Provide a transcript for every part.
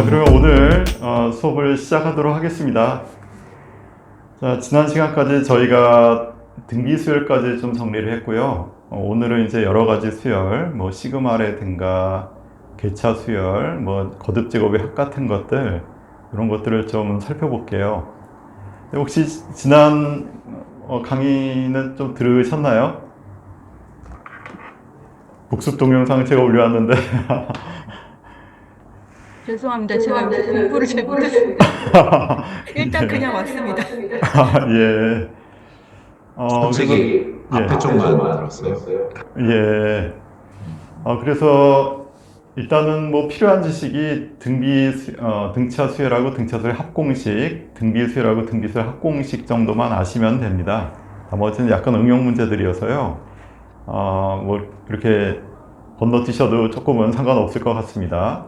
그러면 오늘 수업을 시작하도록 하겠습니다. 자, 지난 시간까지 저희가 등비 수열까지 좀 정리를 했고요. 오늘은 이제 여러 가지 수열, 뭐 시그마레든가 괴차 수열, 뭐 거듭 제곱의 합 같은 것들, 이런 것들을 좀 살펴볼게요. 혹시 지난 강의는 좀 들으셨나요? 복습 동영상 제가 올려왔는데 죄송합니다. 제가 요새 공부를 잘 못했습니다. 일단 그냥 왔습니다. 예. 그래서 솔직히 앞에 쪽만 들었어요. 예. 그래서 일단은 뭐 필요한 지식이 등차 수열하고 등차 수열 합공식, 등비 수열하고 등비 수열 합공식 정도만 아시면 됩니다. 나머지는 약간 응용 문제들이어서요. 뭐 이렇게 건너뛰셔도 조금은 상관없을 것 같습니다.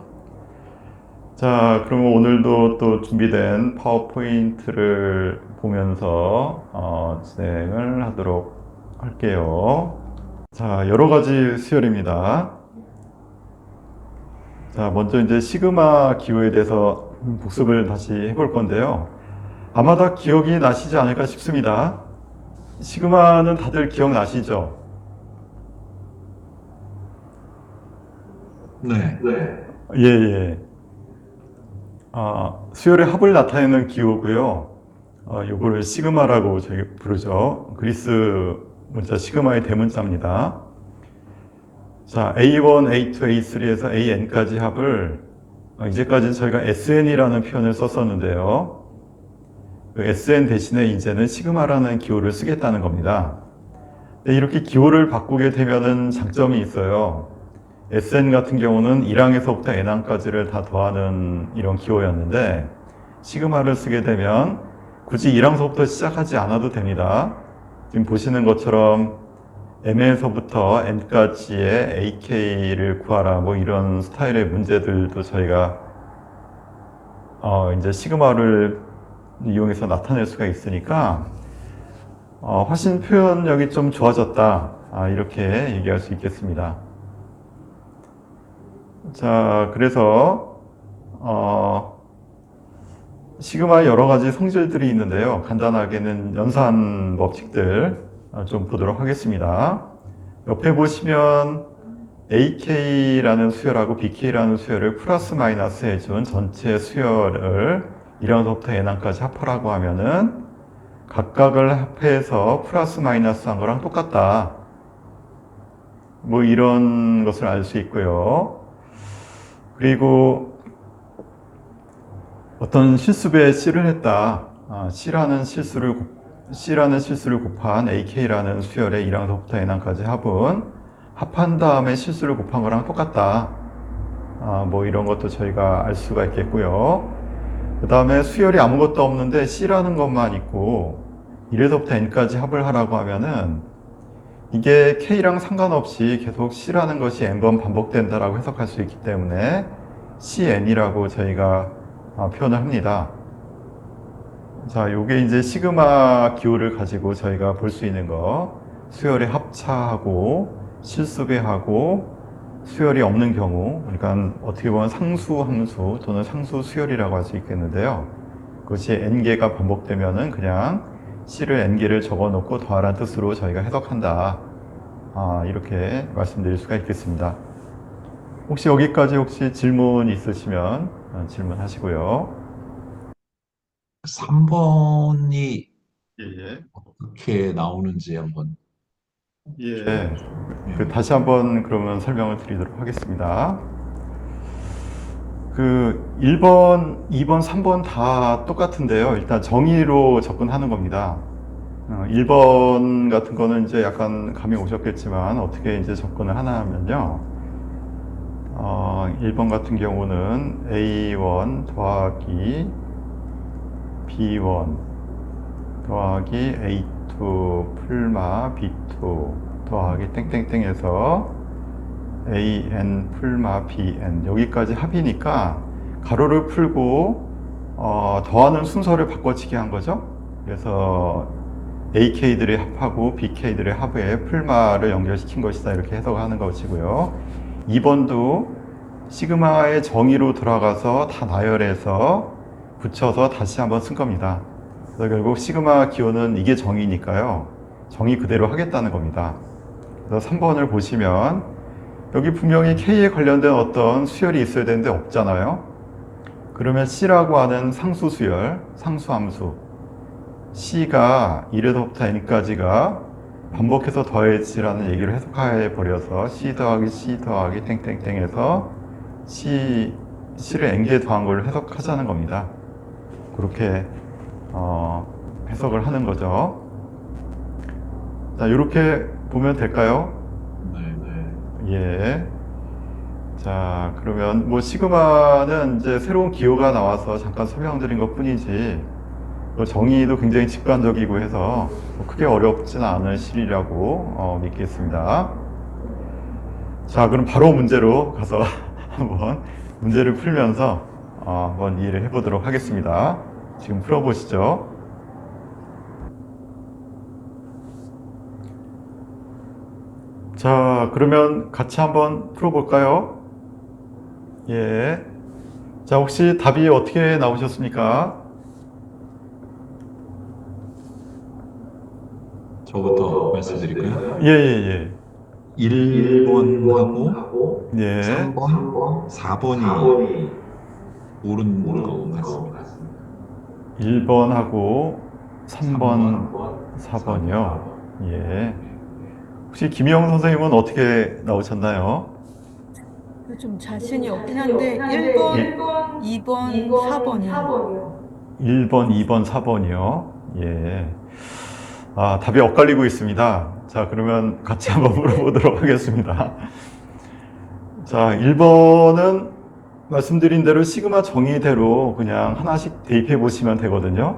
자, 그러면 오늘도 또 준비된 파워포인트를 보면서 진행을 하도록 할게요. 자, 여러 가지 수열입니다. 자, 먼저 이제 시그마 기호에 대해서 복습을 다시 해볼 건데요. 아마 다 기억이 나시지 않을까 싶습니다. 시그마는 다들 기억나시죠? 네. 예, 예. 수열의 합을 나타내는 기호고요. 요거를 시그마라고 저희 부르죠. 그리스 문자 시그마의 대문자입니다. 자, A1, A2, A3에서 AN까지 합을 이제까지는 저희가 SN이라는 표현을 썼었는데요. 그 SN 대신에 이제는 시그마라는 기호를 쓰겠다는 겁니다. 근데 이렇게 기호를 바꾸게 되면은 장점이 있어요. SN 같은 경우는 1항에서부터 N항까지를 다 더하는 이런 기호였는데 시그마를 쓰게 되면 굳이 1항서부터 시작하지 않아도 됩니다. 지금 보시는 것처럼 M에서부터 N까지의 AK를 구하라 뭐 이런 스타일의 문제들도 저희가 이제 시그마를 이용해서 나타낼 수가 있으니까 훨씬 표현력이 좀 좋아졌다 이렇게 얘기할 수 있겠습니다. 자, 그래서 시그마의 여러 가지 성질들이 있는데요. 간단하게는 연산 법칙들 좀 보도록 하겠습니다. 옆에 보시면 AK라는 수열하고 BK라는 수열을 플러스 마이너스 해준 전체 수열을 1항서부터 N항까지 합하라고 하면은 각각을 합해서 플러스 마이너스 한 거랑 똑같다. 뭐 이런 것을 알 수 있고요. 그리고 어떤 실수배에 C를 했다. C라는 실수를 곱한 AK라는 수열의 1항서부터 N항까지 합한 다음에 실수를 곱한 거랑 똑같다. 뭐 이런 것도 저희가 알 수가 있겠고요. 그 다음에 수열이 아무것도 없는데 C라는 것만 있고 1에서부터 N까지 합을 하라고 하면은 이게 K랑 상관없이 계속 C라는 것이 N번 반복된다라고 해석할 수 있기 때문에 CN이라고 저희가 표현을 합니다. 자, 요게 이제 시그마 기호를 가지고 저희가 볼 수 있는 거. 수열의 합차하고 실수배하고 수열이 없는 경우, 그러니까 어떻게 보면 상수 함수 또는 상수 수열이라고 할 수 있겠는데요. 그것이 n개가 반복되면은 그냥 C를 n개를 적어놓고 더하라는 뜻으로 저희가 해석한다. 이렇게 말씀드릴 수가 있겠습니다. 혹시 여기까지 혹시 질문 있으시면 질문하시고요. 3번이 예, 어떻게 나오는지 한번. 예. 다시 한번 그러면 설명을 드리도록 하겠습니다. 1번, 2번, 3번 다 똑같은데요. 일단 정의로 접근하는 겁니다. 1번 같은 거는 이제 약간 감이 오셨겠지만 어떻게 이제 접근을 하나 하면요. 1번 같은 경우는 A1 더하기 B1 더하기 A2 풀마 B2 더하기 땡땡땡 해서 AN 풀마 BN 여기까지 합이니까 가로를 풀고 더하는 순서를 바꿔치기 한 거죠. 그래서 AK들의 합하고 BK들의 합에 풀마를 연결시킨 것이다 이렇게 해석하는 것이고요. 2번도 시그마의 정의로 돌아가서 다 나열해서 붙여서 다시 한번 쓴 겁니다. 그래서 결국 시그마 기호는 이게 정의니까요. 정의 그대로 하겠다는 겁니다. 그래서 3번을 보시면 여기 분명히 K에 관련된 어떤 수열이 있어야 되는데 없잖아요. 그러면 C라고 하는 상수 수열, 상수함수 C가 1에서부터 N까지가 반복해서 더해지라는 얘기를 해석해 버려서 C 더하기 C 더하기 땡땡땡에서 C를 N개 더한 걸 해석하자는 겁니다. 그렇게 해석을 하는 거죠. 자, 이렇게 보면 될까요? 네. 예. 자, 그러면 뭐 시그마는 이제 새로운 기호가 나와서 잠깐 설명드린 것 뿐이지 뭐 정의도 굉장히 직관적이고 해서 뭐 크게 어렵지는 않은 실이라고 믿겠습니다. 자, 그럼 바로 문제로 가서 한번 문제를 풀면서 한번 이해를 해보도록 하겠습니다. 지금 풀어보시죠. 자, 그러면 같이 한번 풀어볼까요? 예. 자, 혹시 답이 어떻게 나오셨습니까? 저부터 말씀드릴까요? 예, 예, 1번하고 예. 예. 3번, 4번이 옳은 거 같습니다. 1번하고 3번, 4번이요. 예. 혹시 김희영 선생님은 어떻게 나오셨나요? 좀 자신이 없긴 한데 1번, 2번, 4번이요. 1번, 2번, 4번이요. 예. 아, 답이 엇갈리고 있습니다. 자, 그러면 같이 한번 물어보도록 하겠습니다. 자, 1번은 말씀드린 대로 시그마 정의대로 그냥 하나씩 대입해 보시면 되거든요.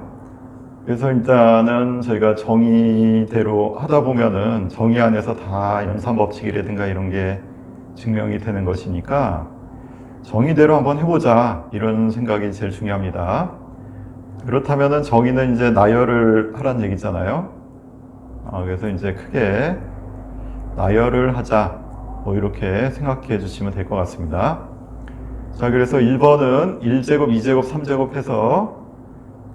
그래서 일단은 저희가 정의대로 하다 보면은 정의 안에서 다 연산법칙이라든가 이런 게 증명이 되는 것이니까 정의대로 한번 해보자 이런 생각이 제일 중요합니다. 그렇다면은 정의는 이제 나열을 하란 얘기잖아요. 그래서 이제 크게 나열을 하자 뭐 이렇게 생각해 주시면 될 것 같습니다. 자, 그래서 1번은 1제곱, 2제곱, 3제곱 해서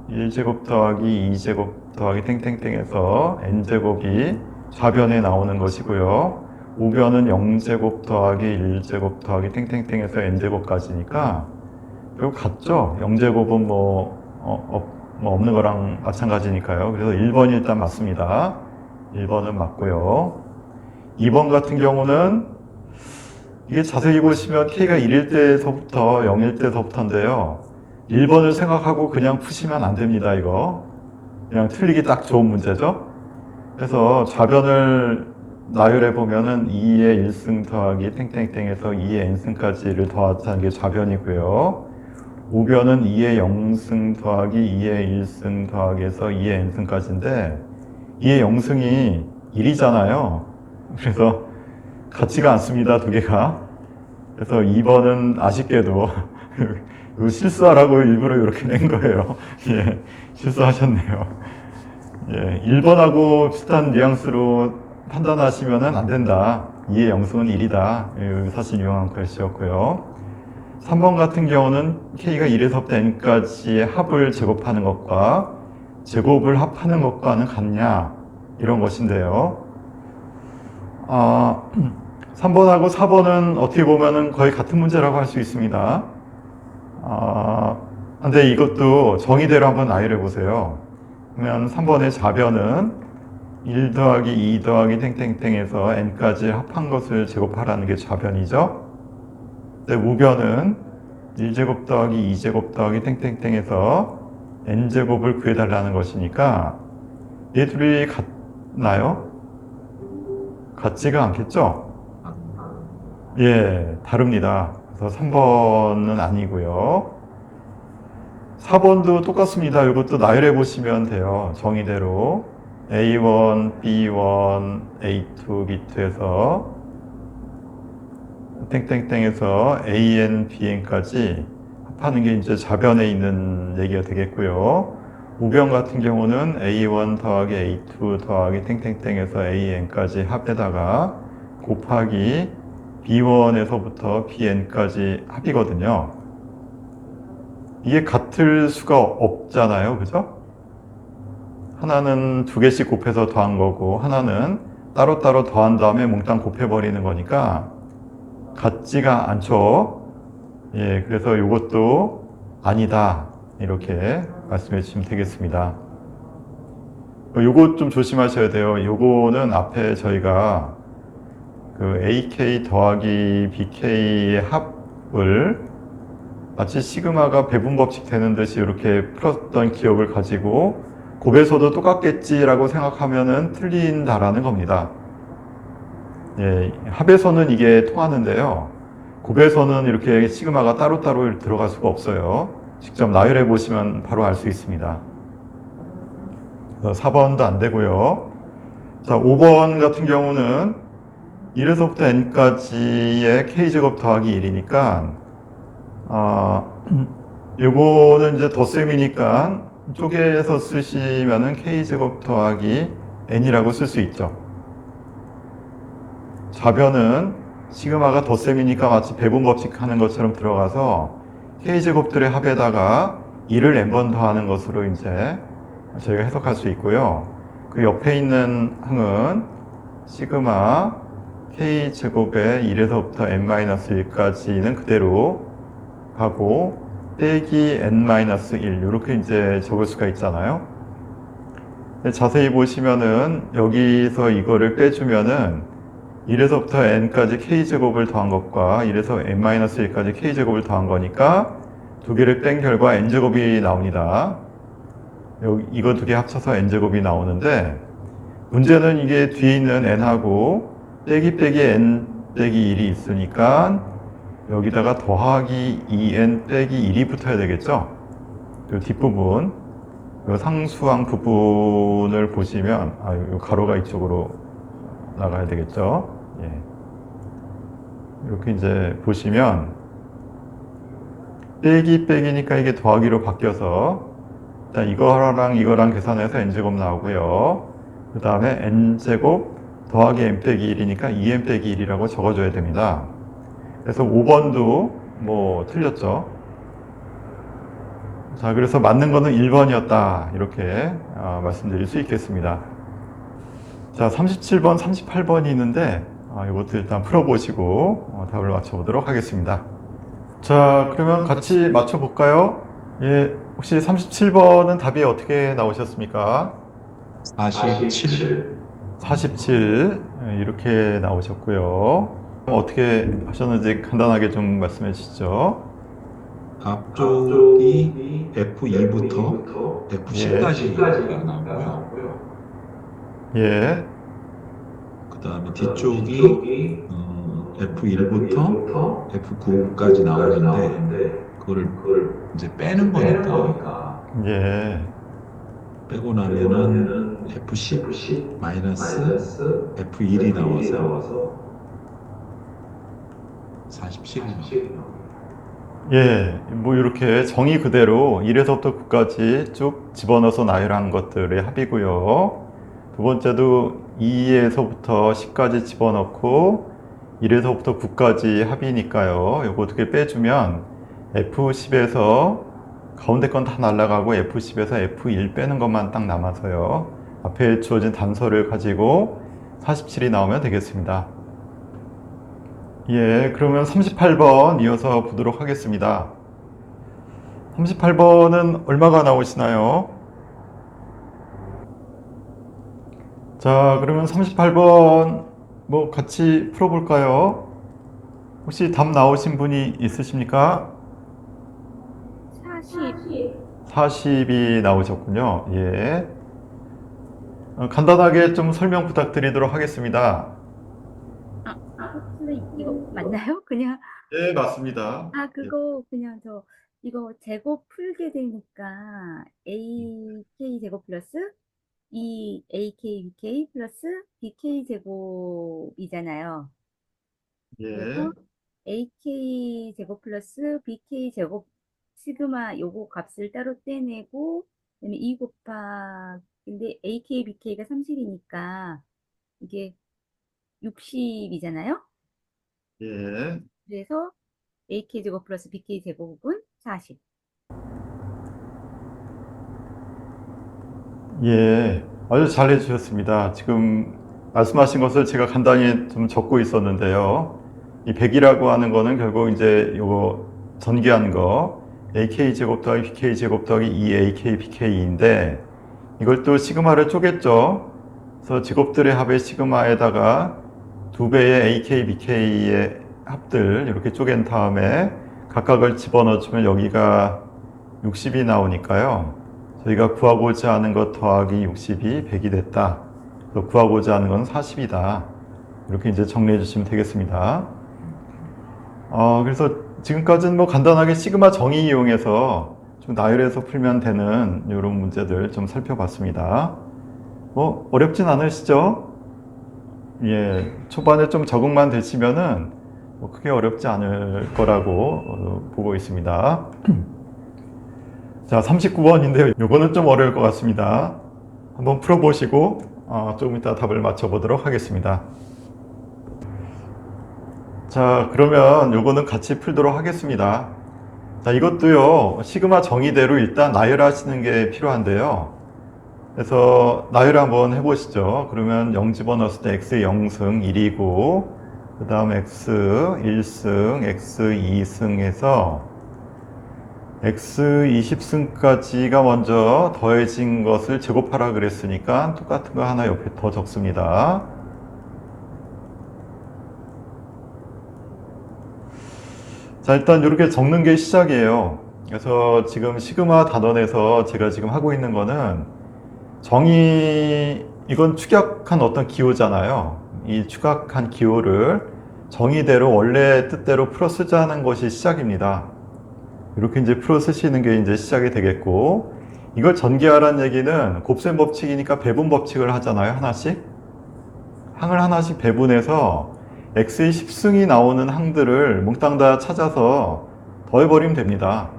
1제곱 더하기 2제곱 더하기 땡땡땡에서 n제곱이 좌변에 나오는 것이고요. 우변은 0제곱 더하기 1제곱 더하기 땡땡땡에서 n제곱까지니까 결국 같죠? 0제곱은 뭐 없는 거랑 마찬가지니까요. 그래서 1번이 일단 맞습니다. 1번은 맞고요. 2번 같은 경우는 이게 자세히 보시면 K가 1일 때서부터 0일 때서부터인데요. 1번을 생각하고 그냥 푸시면 안 됩니다, 이거. 그냥 틀리기 딱 좋은 문제죠. 그래서 좌변을 나열해 보면은 2의 1승 더하기 땡땡땡에서 2의 n승까지를 더하자는 게 좌변이고요. 우변은 2의 0승 더하기 2의 1승 더하기에서 2의 n승까지인데 2의 0승이 1이잖아요. 그래서 같지가 않습니다, 두 개가. 그래서 2번은 아쉽게도 실수하라고 일부러 이렇게 낸 거예요. 예, 실수하셨네요. 예, 1번하고 비슷한 뉘앙스로 판단하시면 안 된다. 2의 0승은 1이다. 사실 유용한 글씨였고요. 3번 같은 경우는 K가 1에서부터 N까지의 합을 제곱하는 것과 제곱을 합하는 것과는 같냐 이런 것인데요. 3번하고 4번은 어떻게 보면은 거의 같은 문제라고 할 수 있습니다. 근데 이것도 정의대로 한번 나열해 보세요. 그러면 3번의 좌변은 1 더하기 2 더하기 땡땡땡에서 n까지 합한 것을 제곱하라는 게 좌변이죠. 근데 우변은 1제곱 더하기 2제곱 더하기 땡땡땡에서 n제곱을 구해달라는 것이니까 얘 둘이 같나요? 같지가 않겠죠? 예, 다릅니다. 그래서 3번은 아니고요. 4번도 똑같습니다. 이것도 나열해 보시면 돼요. 정의대로 A1, B1, A2, B2에서 땡땡땡에서 AN, BN까지 합하는 게 이제 좌변에 있는 얘기가 되겠고요. 우변 같은 경우는 A1 더하기 A2 더하기 땡땡땡에서 AN까지 합에다가 곱하기 B1에서부터 Bn까지 합이거든요. 이게 같을 수가 없잖아요. 그죠? 하나는 두 개씩 곱해서 더한 거고 하나는 따로따로 더한 다음에 몽땅 곱해버리는 거니까 같지가 않죠. 예, 그래서 이것도 아니다. 이렇게 말씀해 주시면 되겠습니다. 요거 좀 조심하셔야 돼요. 요거는 앞에 저희가 그 AK 더하기 BK의 합을 마치 시그마가 배분 법칙 되는 듯이 이렇게 풀었던 기억을 가지고 곱에서도 똑같겠지라고 생각하면은 틀린다라는 겁니다. 예, 합에서는 이게 통하는데요. 곱에서는 이렇게 시그마가 따로따로 들어갈 수가 없어요. 직접 나열해 보시면 바로 알 수 있습니다. 4번도 안 되고요. 자, 5번 같은 경우는 1에서부터 n까지의 k제곱 더하기 1이니까 요거는 이제 덧셈이니까 쪼개서 쓰시면은 k제곱 더하기 n이라고 쓸 수 있죠. 좌변은 시그마가 덧셈이니까 마치 배분 법칙 하는 것처럼 들어가서 k제곱들의 합에다가 2를 n번 더하는 것으로 이제 저희가 해석할 수 있고요. 그 옆에 있는 항은 시그마 k제곱의 1에서부터 n-1까지는 그대로 하고 빼기 n-1 이렇게 이제 적을 수가 있잖아요. 자세히 보시면은 여기서 이거를 빼주면은 1에서부터 n까지 k제곱을 더한 것과 1에서 n-1까지 k제곱을 더한 거니까 두 개를 뺀 결과 n제곱이 나옵니다. 이거 두 개 합쳐서 n제곱이 나오는데 문제는 이게 뒤에 있는 n하고 빼기 n 빼기 1이 있으니까 여기다가 더하기 2n 빼기 1이 붙어야 되겠죠? 이 뒷부분, 이 상수항 부분을 보시면 이 가로가 이쪽으로 나가야 되겠죠? 예. 이렇게 이제 보시면 빼기니까 이게 더하기로 바뀌어서 일단 이거랑 계산해서 n제곱 나오고요. 그 다음에 n제곱 더하기 n 빼기 1이니까 2n 빼기 1이라고 적어줘야 됩니다. 그래서 5번도 뭐 틀렸죠. 자, 그래서 맞는 거는 1번이었다. 이렇게 말씀드릴 수 있겠습니다. 자, 37번, 38번이 있는데 이것도 일단 풀어보시고 답을 맞춰보도록 하겠습니다. 자, 그러면 같이 맞춰볼까요? 예, 혹시 37번은 답이 어떻게 나오셨습니까? 47. 47 이렇게 나오셨고요. 어떻게 하셨는지 간단하게 좀 말씀해 주시죠. 앞쪽이 F2부터 F10까지가 나오고요. 예, 그 다음에 뒤쪽이 F1부터 F9까지 나오는데 그거를 이제 빼는 거니까 예, 빼고 나면은 F10 마이너스 F1이 나와서 47이 나와요. 예, 뭐 이렇게 정의 그대로 1에서부터 9까지 쭉 집어넣어서 나열한 것들의 합이고요. 두 번째도 2에서부터 10까지 집어넣고 1에서부터 9까지 합이니까요. 이거 어떻게 빼주면 F10에서 가운데 건 다 날라가고 F10에서 F1 빼는 것만 딱 남아서요. 앞에 주어진 단서를 가지고 47이 나오면 되겠습니다. 예, 그러면 38번 이어서 보도록 하겠습니다. 38번은 얼마가 나오시나요? 자, 그러면 38번 뭐 같이 풀어볼까요? 혹시 답 나오신 분이 있으십니까? 40. 40이 나오셨군요. 예. 간단하게 좀 설명 부탁드리도록 하겠습니다. 선생님, 이거 맞나요? 그냥, 예, 맞습니다. 그거 그냥 이거 제곱 풀게 되니까 AK 제곱 플러스 2AK BK 플러스 BK 제곱이잖아요. 예, 그래서 AK 제곱 플러스 BK 제곱 시그마 요거 값을 따로 떼내고 그다음에 2 근데 AK BK가 30이니까 이게 60이잖아요. 예. 그래서 AK 제곱 플러스 BK 제곱은 40. 예, 아주 잘 해주셨습니다. 지금 말씀하신 것을 제가 간단히 좀 적고 있었는데요. 이 100이라고 하는 거는 결국 이제 요거 전개한 거 AK 제곱 더하기 BK 제곱 더하기 2AK BK인데 이걸 또 시그마를 쪼갰죠. 그래서 제곱들의 합의 시그마에다가 두 배의 AK BK의 합들 이렇게 쪼갠 다음에 각각을 집어넣으면 여기가 60이 나오니까요. 저희가 구하고자 하는 것 더하기 60이 100이 됐다. 그래서 구하고자 하는 건 40이다. 이렇게 이제 정리해 주시면 되겠습니다. 그래서 지금까지는 뭐 간단하게 시그마 정의 이용해서 좀 나열해서 풀면 되는 이런 문제들 좀 살펴봤습니다. 뭐 어렵진 않으시죠? 예, 초반에 좀 적응만 되시면은 뭐 크게 어렵지 않을 거라고 보고 있습니다. 자, 39번인데요. 요거는 좀 어려울 것 같습니다. 한번 풀어보시고 조금 이따 답을 맞춰보도록 하겠습니다. 자, 그러면 요거는 같이 풀도록 하겠습니다. 자, 이것도요, 시그마 정의대로 일단 나열하시는 게 필요한데요. 그래서 나열 한번 해보시죠. 그러면 0 집어넣었을 때 x 0승 1이고, 그 다음 x 1승, x 2승 해서 x 20승까지가 먼저 더해진 것을 제곱하라 그랬으니까 똑같은 거 하나 옆에 더 적습니다. 자, 일단 이렇게 적는 게 시작이에요. 그래서 지금 시그마 단원에서 제가 지금 하고 있는 거는 정의, 이건 축약한 어떤 기호잖아요. 이 축약한 기호를 정의대로 원래 뜻대로 풀어 쓰자는 것이 시작입니다. 이렇게 이제 풀어 쓰시는 게 이제 시작이 되겠고, 이걸 전개하라는 얘기는 곱셈 법칙이니까 배분 법칙을 하잖아요. 하나씩. 항을 하나씩 배분해서 x의 10승이 나오는 항들을 몽땅 다 찾아서 더해버리면 됩니다.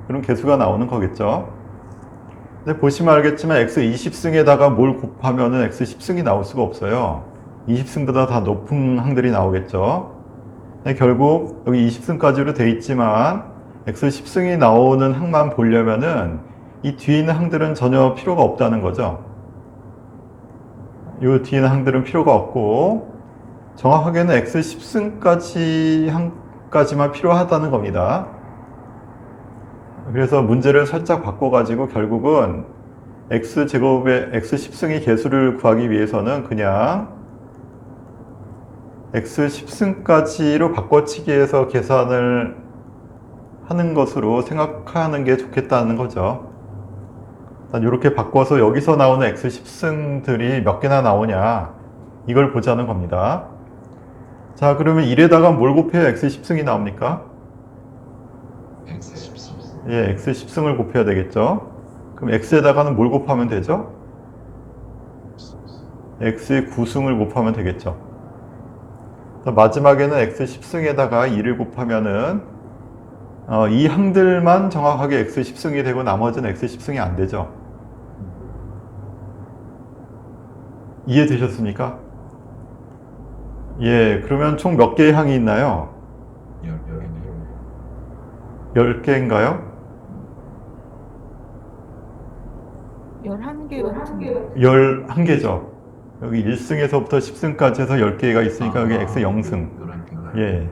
그럼 개수가 나오는 거겠죠. 근데 보시면 알겠지만 x 20승에다가 뭘 곱하면은 x 10승이 나올 수가 없어요. 20승보다 다 높은 항들이 나오겠죠. 근데 결국 여기 20승까지로 돼 있지만 x 10승이 나오는 항만 보려면은 이 뒤에 있는 항들은 전혀 필요가 없다는 거죠. 이 뒤에 있는 항들은 필요가 없고 정확하게는 x 10승까지 항까지만 필요하다는 겁니다. 그래서 문제를 살짝 바꿔가지고 결국은 x제곱의 x 10승의 개수를 구하기 위해서는 그냥 x 10승까지로 바꿔치기해서 계산을 하는 것으로 생각하는 게 좋겠다는 거죠. 이렇게 바꿔서 여기서 나오는 x 10승들이 몇 개나 나오냐 이걸 보자는 겁니다. 자, 그러면 1에다가 뭘 곱해야 x 10승이 나옵니까? x 10승. 예, x 10승을 곱해야 되겠죠. 그럼 x에다가는 뭘 곱하면 되죠? x의 9승을 곱하면 되겠죠. 마지막에는 x 10승에다가 2를 곱하면은 이 항들만 정확하게 x 10승이 되고 나머지는 x 10승이 안 되죠. 이해되셨습니까? 예, 그러면 총 몇 개의 항이 있나요? 10개인가요? 11개 같은데. 11개죠. 여기 1승에서부터 10승까지 해서 10개가 있으니까 여기 x 0승. 11개가. 예.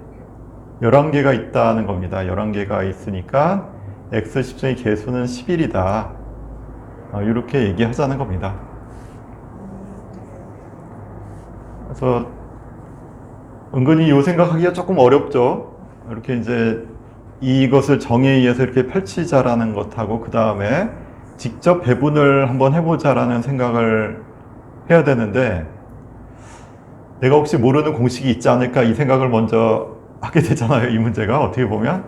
11개가 있다는 겁니다. 11개가 있으니까 x 10승의 개수는 11이다. 이렇게 얘기하자는 겁니다. 그래서 은근히 이 생각하기가 조금 어렵죠. 이렇게 이제 이것을 정의에 의해서 이렇게 펼치자라는 것하고 그 다음에 직접 배분을 한번 해보자라는 생각을 해야 되는데 내가 혹시 모르는 공식이 있지 않을까 이 생각을 먼저 하게 되잖아요. 이 문제가 어떻게 보면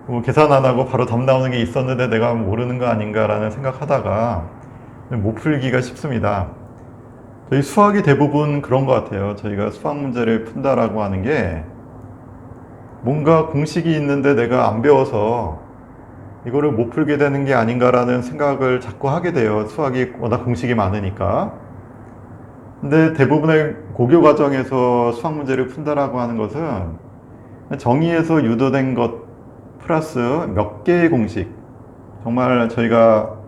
뭐 계산 안 하고 바로 답 나오는 게 있었는데 내가 모르는 거 아닌가라는 생각하다가 못 풀기가 쉽습니다. 저희 수학이 대부분 그런 것 같아요. 저희가 수학 문제를 푼다라고 하는 게 뭔가 공식이 있는데 내가 안 배워서 이거를 못 풀게 되는 게 아닌가라는 생각을 자꾸 하게 돼요. 수학이 워낙 공식이 많으니까. 근데 대부분의 고교 과정에서 수학 문제를 푼다라고 하는 것은 정의에서 유도된 것 플러스 몇 개의 공식, 정말 저희가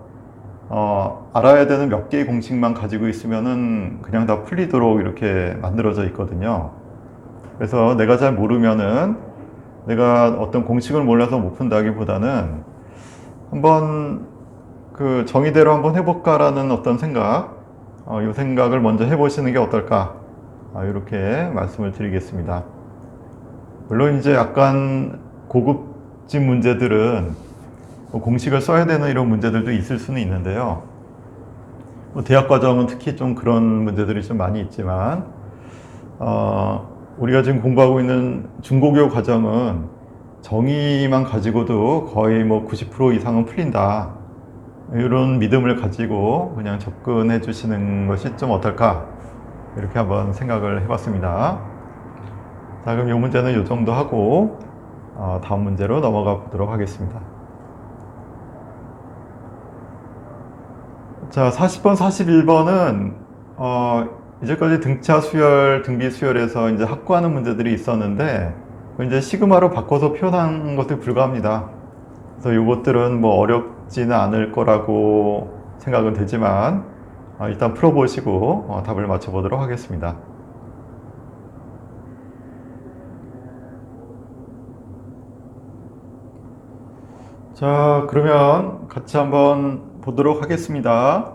알아야 되는 몇 개의 공식만 가지고 있으면은 그냥 다 풀리도록 이렇게 만들어져 있거든요. 그래서 내가 잘 모르면은 내가 어떤 공식을 몰라서 못 푼다기보다는 한번 그 정의대로 한번 해볼까라는 어떤 생각, 이 생각을 먼저 해보시는 게 어떨까, 이렇게 말씀을 드리겠습니다. 물론 이제 약간 고급진 문제들은 뭐 공식을 써야 되는 이런 문제들도 있을 수는 있는데요. 뭐 대학 과정은 특히 좀 그런 문제들이 좀 많이 있지만, 우리가 지금 공부하고 있는 중고교 과정은 정의만 가지고도 거의 뭐 90% 이상은 풀린다, 이런 믿음을 가지고 그냥 접근해 주시는 것이 좀 어떨까, 이렇게 한번 생각을 해봤습니다. 자, 그럼 이 문제는 이 정도 하고 다음 문제로 넘어가 보도록 하겠습니다. 자, 40번, 41번은 이제까지 등차 수열, 등비 수열에서 이제 확고하는 문제들이 있었는데 이제 시그마로 바꿔서 표현한 것에 불과합니다. 그래서 이것들은 뭐 어렵지는 않을 거라고 생각은 되지만 일단 풀어보시고 답을 맞춰보도록 하겠습니다. 자, 그러면 같이 한번 보도록 하겠습니다.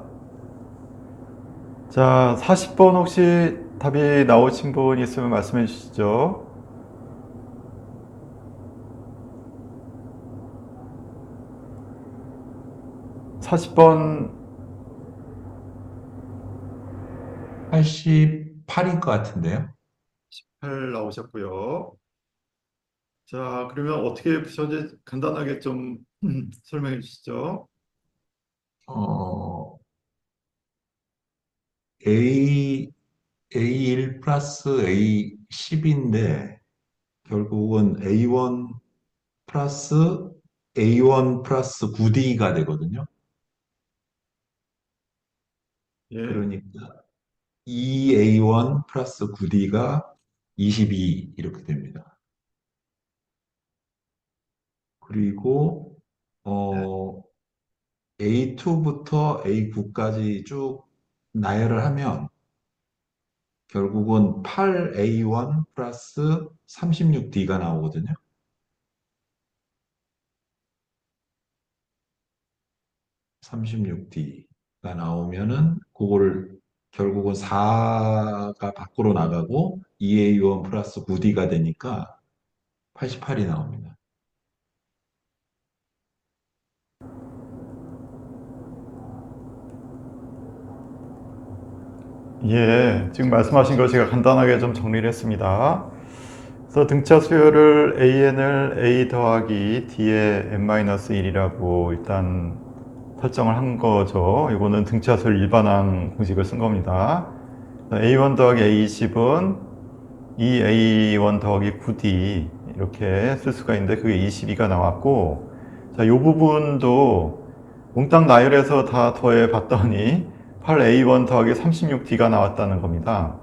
자, 40번 혹시 답이 나오신 분 있으면 말씀해 주시죠. (40번) 88일 것 같은데요. 8 나오셨고요. 자, 그러면 어떻게 푸셨는지 간단하게 좀 설명해 주시죠. 어, A1 플러스 A10인데 결국은 A1 플러스 A1 플러스 9D가 되거든요. 예. 그러니까 2A1 플러스 9D가 22 이렇게 됩니다. 그리고 A2부터 A9까지 쭉 나열을 하면 결국은 8A1 플러스 36D가 나오거든요. 36D가 나오면은 그거를 결국은 4가 밖으로 나가고 2A1 플러스 9D가 되니까 88이 나옵니다. 예, 지금 말씀하신 거 제가 간단하게 좀 정리를 했습니다. 그래서 등차 수열을 AN을 A 더하기 D의 n-1이라고 일단 설정을 한 거죠. 이거는 등차 수열 일반항 공식을 쓴 겁니다. A1 더하기 A20은 2A1 더하기 9D 이렇게 쓸 수가 있는데 그게 22가 나왔고, 자, 이 부분도 몽땅 나열해서 다 더해 봤더니 8A1 더하기 36D가 나왔다는 겁니다.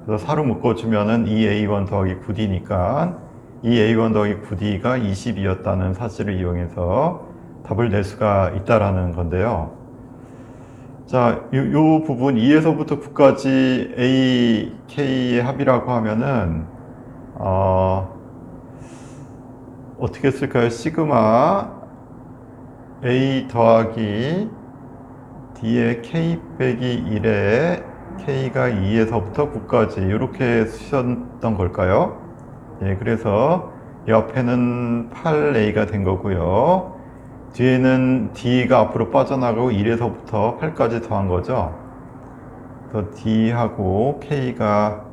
그래서 4로 묶어주면은 2A1 더하기 9D니까 2A1 더하기 9D가 20이었다는 사실을 이용해서 답을 낼 수가 있다라는 건데요. 자, 요 부분 2에서부터 9까지 A, K의 합이라고 하면은 어떻게 쓸까요? 시그마 A 더하기 D의 K 빼기 1에 K가 2에서부터 9까지 이렇게 쓰셨던 걸까요? 예, 그래서 옆에는 8A가 된 거고요. 뒤에는 D가 앞으로 빠져나가고 1에서부터 8까지 더한 거죠. 그래서 D하고 K가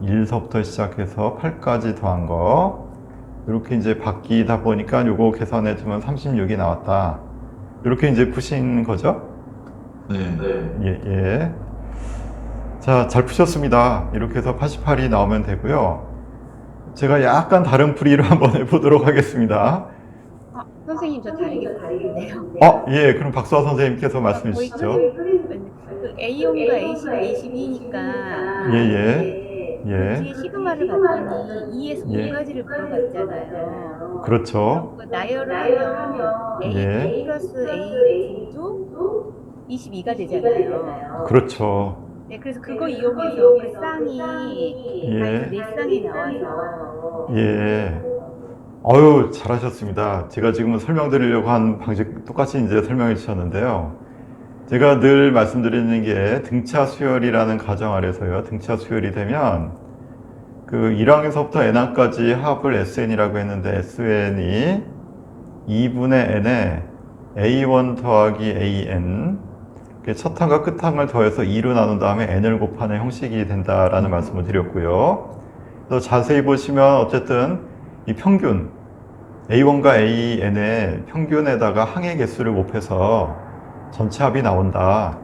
1서부터 시작해서 8까지 더한 거. 이렇게 이제 바뀌다 보니까 요거 계산해주면 36이 나왔다. 이렇게 이제 푸신 거죠? 네. 예, 예. 자, 잘 푸셨습니다. 이렇게 해서 88이 나오면 되고요. 제가 약간 다른 풀이를 한번 해보도록 하겠습니다. 선생님 저 다르게 봤는데요. 예, 그럼 박수아 선생님께서 말씀해 거의 주시죠. 그 A1과 A10, A12니까 예, 그 뒤에 시그마를 봤더니 2에서 예. 5까지를 물어봤잖아요. 그렇죠. 그 나열을 하면 A2 플러스 A9도 22가 되잖아요. 그렇죠. 네, 그래서 그거 이용해서 그 쌍이 예. 네 쌍이 나와서 예. 어유, 잘하셨습니다. 제가 지금 설명드리려고 한 방식 똑같이 이제 설명해 주셨는데요. 제가 늘 말씀드리는 게 등차 수열이라는 가정 아래서요. 등차 수열이 되면 그 1항에서부터 n항까지 합을 SN이라고 했는데 SN이 2분의 n에 A1 더하기 AN 첫 항과 끝 항을 더해서 2로 나눈 다음에 n을 곱하는 형식이 된다라는 말씀을 드렸고요. 또 자세히 보시면 어쨌든 이 평균 A1과 AN의 평균에다가 항의 개수를 곱해서 전체 합이 나온다.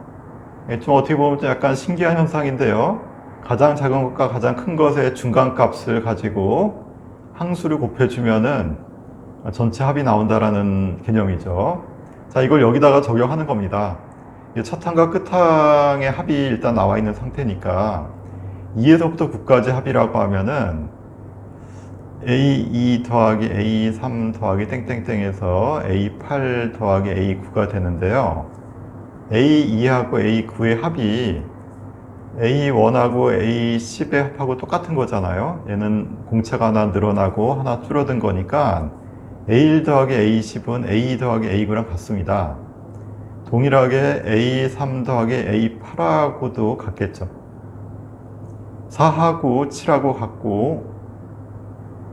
좀 어떻게 보면 좀 약간 신기한 현상인데요. 가장 작은 것과 가장 큰 것의 중간값을 가지고 항수를 곱해주면은 전체 합이 나온다라는 개념이죠. 자, 이걸 여기다가 적용하는 겁니다. 첫 항과 끝 항의 합이 일단 나와 있는 상태니까 2에서부터 9까지 합이라고 하면은 A2 더하기 A3 더하기 땡땡땡에서 A8 더하기 A9가 되는데요. A2하고 A9의 합이 A1하고 A10의 합하고 똑같은 거잖아요. 얘는 공차가 하나 늘어나고 하나 줄어든 거니까 A1 더하기 A10은 A2 더하기 A9랑 같습니다. 동일하게 A3 더하기 A8하고도 같겠죠. 4하고 7하고 같고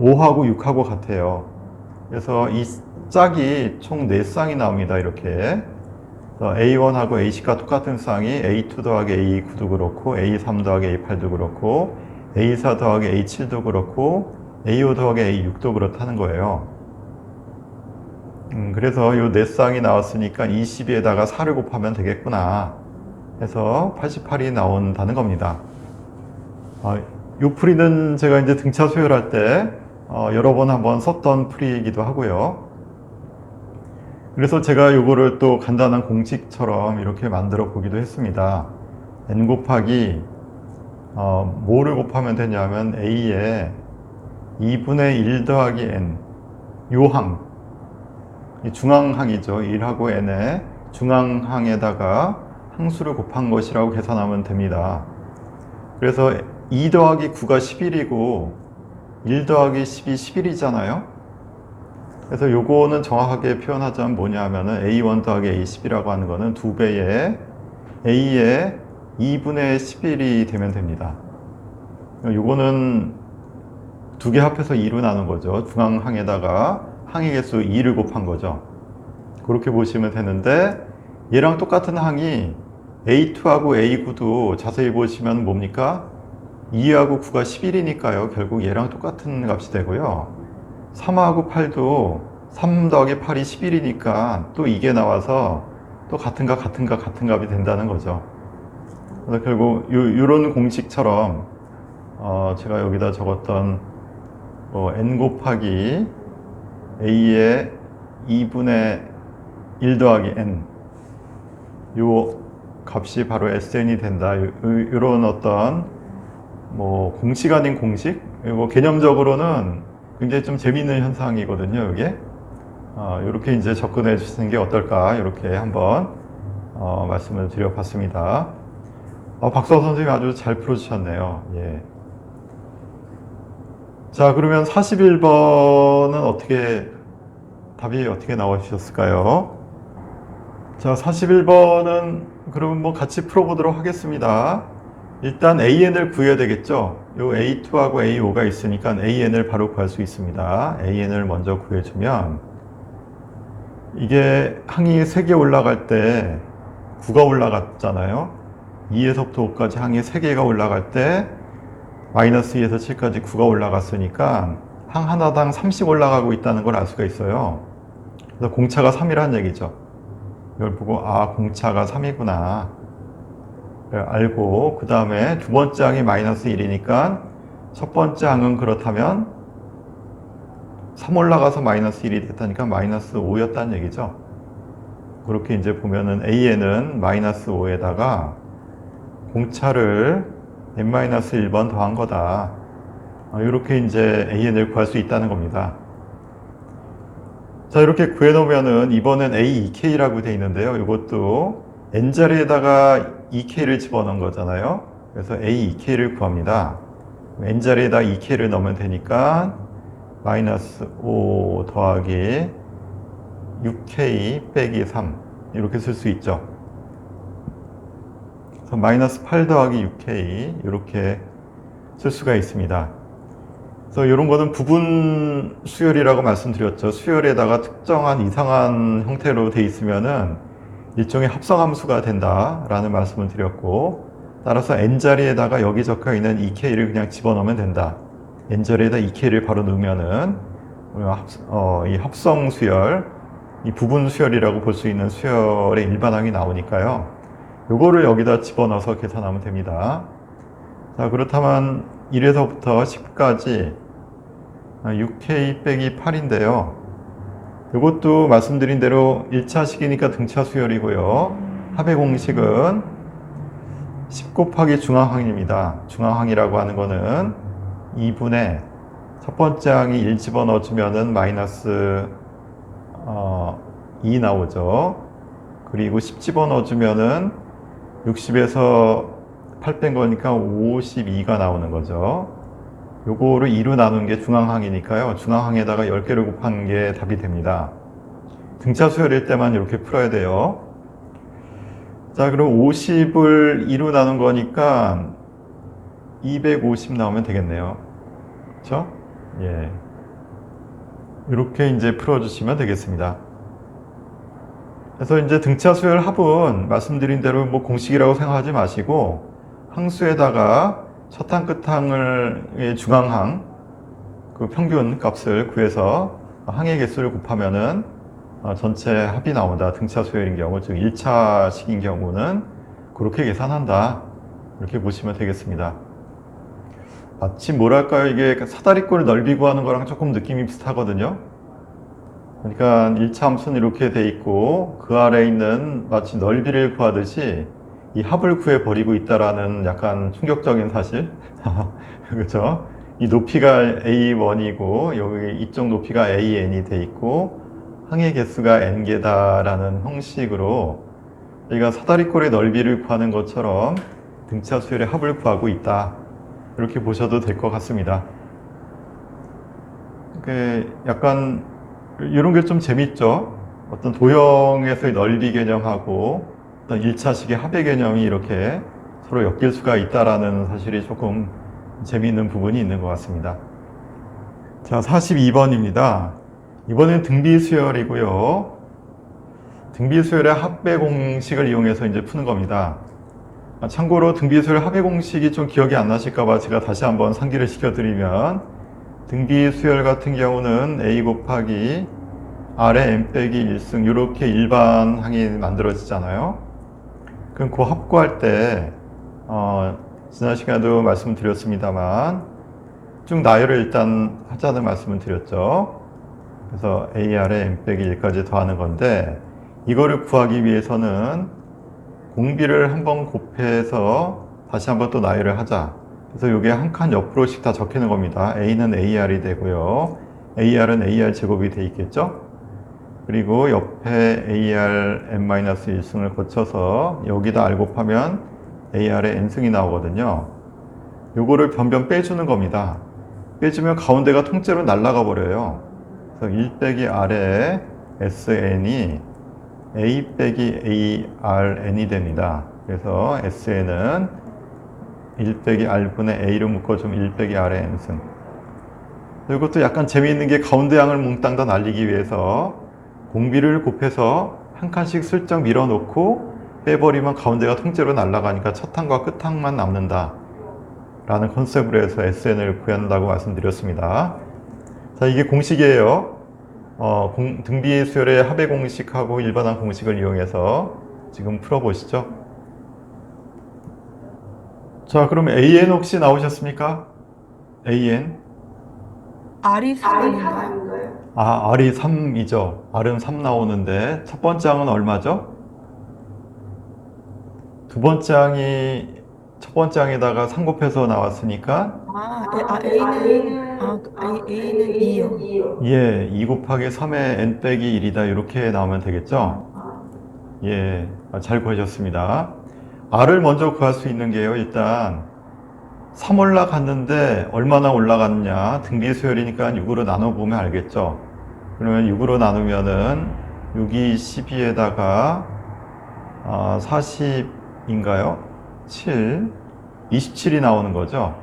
5하고 6하고 같아요. 그래서 이 짝이 총 4쌍이 나옵니다. 이렇게. A1하고 A10과 똑같은 쌍이 A2 더하기 A9도 그렇고 A3 더하기 A8도 그렇고 A4 더하기 A7도 그렇고 A5 더하기 A6도 그렇다는 거예요. 그래서 이 4쌍이 나왔으니까 22에다가 4를 곱하면 되겠구나 해서 88이 나온다는 겁니다. 이 풀이는 제가 이제 등차 수열할 때 여러 번 한번 썼던 풀이이기도 하고요. 그래서 제가 요거를 또 간단한 공식처럼 이렇게 만들어 보기도 했습니다. n 곱하기 뭐를 곱하면 되냐면 a에 2분의 1 더하기 n 요항, 이 중앙항이죠. 1하고 n의 중앙항에다가 항수를 곱한 것이라고 계산하면 됩니다. 그래서 2 더하기 9가 11이고 1 더하기 10이 11이잖아요. 그래서 요거는 정확하게 표현하자면 뭐냐 하면은 A1 더하기 A10이라고 하는 거는 2배의 A의 2분의 11이 되면 됩니다. 요거는 두 개 합해서 2로 나눈 거죠. 중앙항에다가 항의 개수 2를 곱한 거죠. 그렇게 보시면 되는데 얘랑 똑같은 항이 A2하고 A9도 자세히 보시면 뭡니까? 2하고 9가 11이니까요. 결국 얘랑 똑같은 값이 되고요. 3하고 8도 3 더하기 8이 11이니까 또 이게 나와서 또 같은 값이 된다는 거죠. 그래서 결국 이런 공식처럼 제가 여기다 적었던 n 곱하기 a의 2분의 1 더하기 n 요 값이 바로 SN이 된다. 이런 어떤 공식 아닌 공식? 개념적으로는 굉장히 좀 재미있는 현상이거든요, 이게. 이렇게 이제 접근해 주시는 게 어떨까, 이렇게 한번 말씀을 드려봤습니다. 박수호 선생님이 아주 잘 풀어주셨네요. 예. 자, 그러면 41번은 답이 어떻게 나오셨을까요? 자, 41번은 그럼 같이 풀어보도록 하겠습니다. 일단 AN을 구해야 되겠죠. 요 A2하고 A5가 있으니까 AN을 바로 구할 수 있습니다. AN을 먼저 구해주면 이게 항이 3개 올라갈 때 9가 올라갔잖아요. 2에서부터 5까지 항이 3개가 올라갈 때 마이너스 2에서 7까지 9가 올라갔으니까 항 하나당 30 올라가고 있다는 걸 알 수가 있어요. 그래서 공차가 3이라는 얘기죠. 이걸 보고 공차가 3이구나 알고, 그 다음에 두 번째 항이 마이너스 1이니까 첫 번째 항은 그렇다면 3 올라가서 마이너스 1이 됐다니까 마이너스 5였다는 얘기죠. 그렇게 이제 보면은 AN은 마이너스 5에다가 공차를 n-1번 더한 거다. 이렇게 이제 AN을 구할 수 있다는 겁니다. 자, 이렇게 구해놓으면은 이번엔 A2K라고 되어 있는데요. 이것도 n자리에다가 2K를 집어넣은 거잖아요. 그래서 A2K를 구합니다. n자리에다 2K를 넣으면 되니까 마이너스 5 더하기 6K 빼기 3 이렇게 쓸 수 있죠. 그래서 마이너스 8 더하기 6K 이렇게 쓸 수가 있습니다. 그래서 이런 거는 부분 수열이라고 말씀드렸죠. 수열에다가 특정한 이상한 형태로 돼 있으면은 일종의 합성함수가 된다라는 말씀을 드렸고, 따라서 n자리에다가 여기 적혀 있는 2k를 그냥 집어넣으면 된다. n자리에다 2k를 바로 넣으면은 이 합성 수열, 이 부분 수열이라고 볼 수 있는 수열의 일반항이 나오니까요. 요거를 여기다 집어넣어서 계산하면 됩니다. 자, 그렇다면 1에서부터 10까지 6K 빼기 8인데요. 이것도 말씀드린 대로 1차식이니까 등차 수열이고요. 합의 공식은 10 곱하기 중앙항입니다. 중앙항이라고 하는 거는 2분의 첫 번째 항이 1 집어넣어주면은 마이너스 2 나오죠. 그리고 10 집어넣어주면은 60에서 8 뺀 거니까 52가 나오는 거죠. 요거를 2로 나눈 게 중앙항이니까요. 중앙항에다가 10개를 곱한 게 답이 됩니다. 등차 수열일 때만 이렇게 풀어야 돼요. 자, 그럼 50을 2로 나눈 거니까 250 나오면 되겠네요. 그렇죠? 예. 이렇게 이제 풀어주시면 되겠습니다. 그래서 이제 등차 수열 합은 말씀드린 대로 뭐 공식이라고 생각하지 마시고 항수에다가 첫 항, 끝 항을 중앙항 그 평균 값을 구해서 항의 개수를 곱하면은 전체 합이 나온다. 등차 수열인 경우, 즉 1차식인 경우는 그렇게 계산한다. 이렇게 보시면 되겠습니다. 마치 뭐랄까요, 이게 사다리꼴 넓이 구하는 거랑 조금 느낌이 비슷하거든요. 그러니까 1차 함수는 이렇게 돼 있고 그 아래에 있는 마치 넓이를 구하듯이 이 합을 구해 버리고 있다라는 약간 충격적인 사실. 그렇죠? 이 높이가 A1이고 여기 이쪽 높이가 AN이 돼 있고 항의 개수가 n개다라는 형식으로 저희가 사다리꼴의 넓이를 구하는 것처럼 등차 수열의 합을 구하고 있다. 이렇게 보셔도 될 것 같습니다. 약간 이런 게 좀 재밌죠? 어떤 도형에서의 넓이 개념하고 어떤 1차식의 합의 개념이 이렇게 서로 엮일 수가 있다라는 사실이 조금 재미있는 부분이 있는 것 같습니다. 자, 42번입니다. 이번엔 등비수열이고요. 등비수열의 합의 공식을 이용해서 이제 푸는 겁니다. 참고로 등비수열 합의 공식이 좀 기억이 안 나실까봐 제가 다시 한번 상기를 시켜드리면, 등비수열 같은 경우는 A 곱하기 R의 n 빼기 1승 이렇게 일반 항이 만들어지잖아요. 그럼 그 합구할 때 지난 시간에도 말씀드렸습니다만 쭉 나열을 일단 하자는 말씀을 드렸죠. 그래서 AR에 n 빼기 1까지 더하는 건데, 이거를 구하기 위해서는 공비를 한번 곱해서 다시 한번 또 나열을 하자. 그래서 이게 한 칸 옆으로씩 다 적히는 겁니다. A는 AR이 되고요. AR은 AR 제곱이 돼 있겠죠? 그리고 옆에 AR n-1승을 거쳐서 여기다 R 곱하면 AR의 n승이 나오거든요. 요거를 변변 빼주는 겁니다. 빼주면 가운데가 통째로 날아가 버려요. 그래서 1 빼기 R의 SN이 A 빼기 ARN이 됩니다. 그래서 SN은 1 빼기 R분의 A로 묶어주면 1 빼기 R의 n승. 이것도 약간 재미있는 게 가운데 양을 몽땅 다 날리기 위해서 공비를 곱해서 한 칸씩 슬쩍 밀어놓고 빼버리면 가운데가 통째로 날아가니까 첫 항과 끝 항만 남는다 라는 컨셉으로 해서 SN을 구한다고 말씀드렸습니다. 자, 이게 공식이에요. 등비 수열의 합의 공식하고 일반항 공식을 이용해서 지금 풀어보시죠. 자, 그럼 AN 혹시 나오셨습니까? AN? R이 3인가요? R이 3이죠. R은 3 나오는데 첫 번째 항은 얼마죠? 두 번째 항이 첫 번째 항에다가 3 곱해서 나왔으니까 A는 2요. 예, 2 곱하기 3의 n 빼기 1이다. 이렇게 나오면 되겠죠? 예, 잘 구하셨습니다. r을 먼저 구할 수 있는 게요. 일단 3 올라갔는데 얼마나 올라갔냐. 등비 수열이니까 6으로 나눠보면 알겠죠? 그러면 6으로 나누면은 6이 12에다가 40인가요? 7, 27이 나오는 거죠.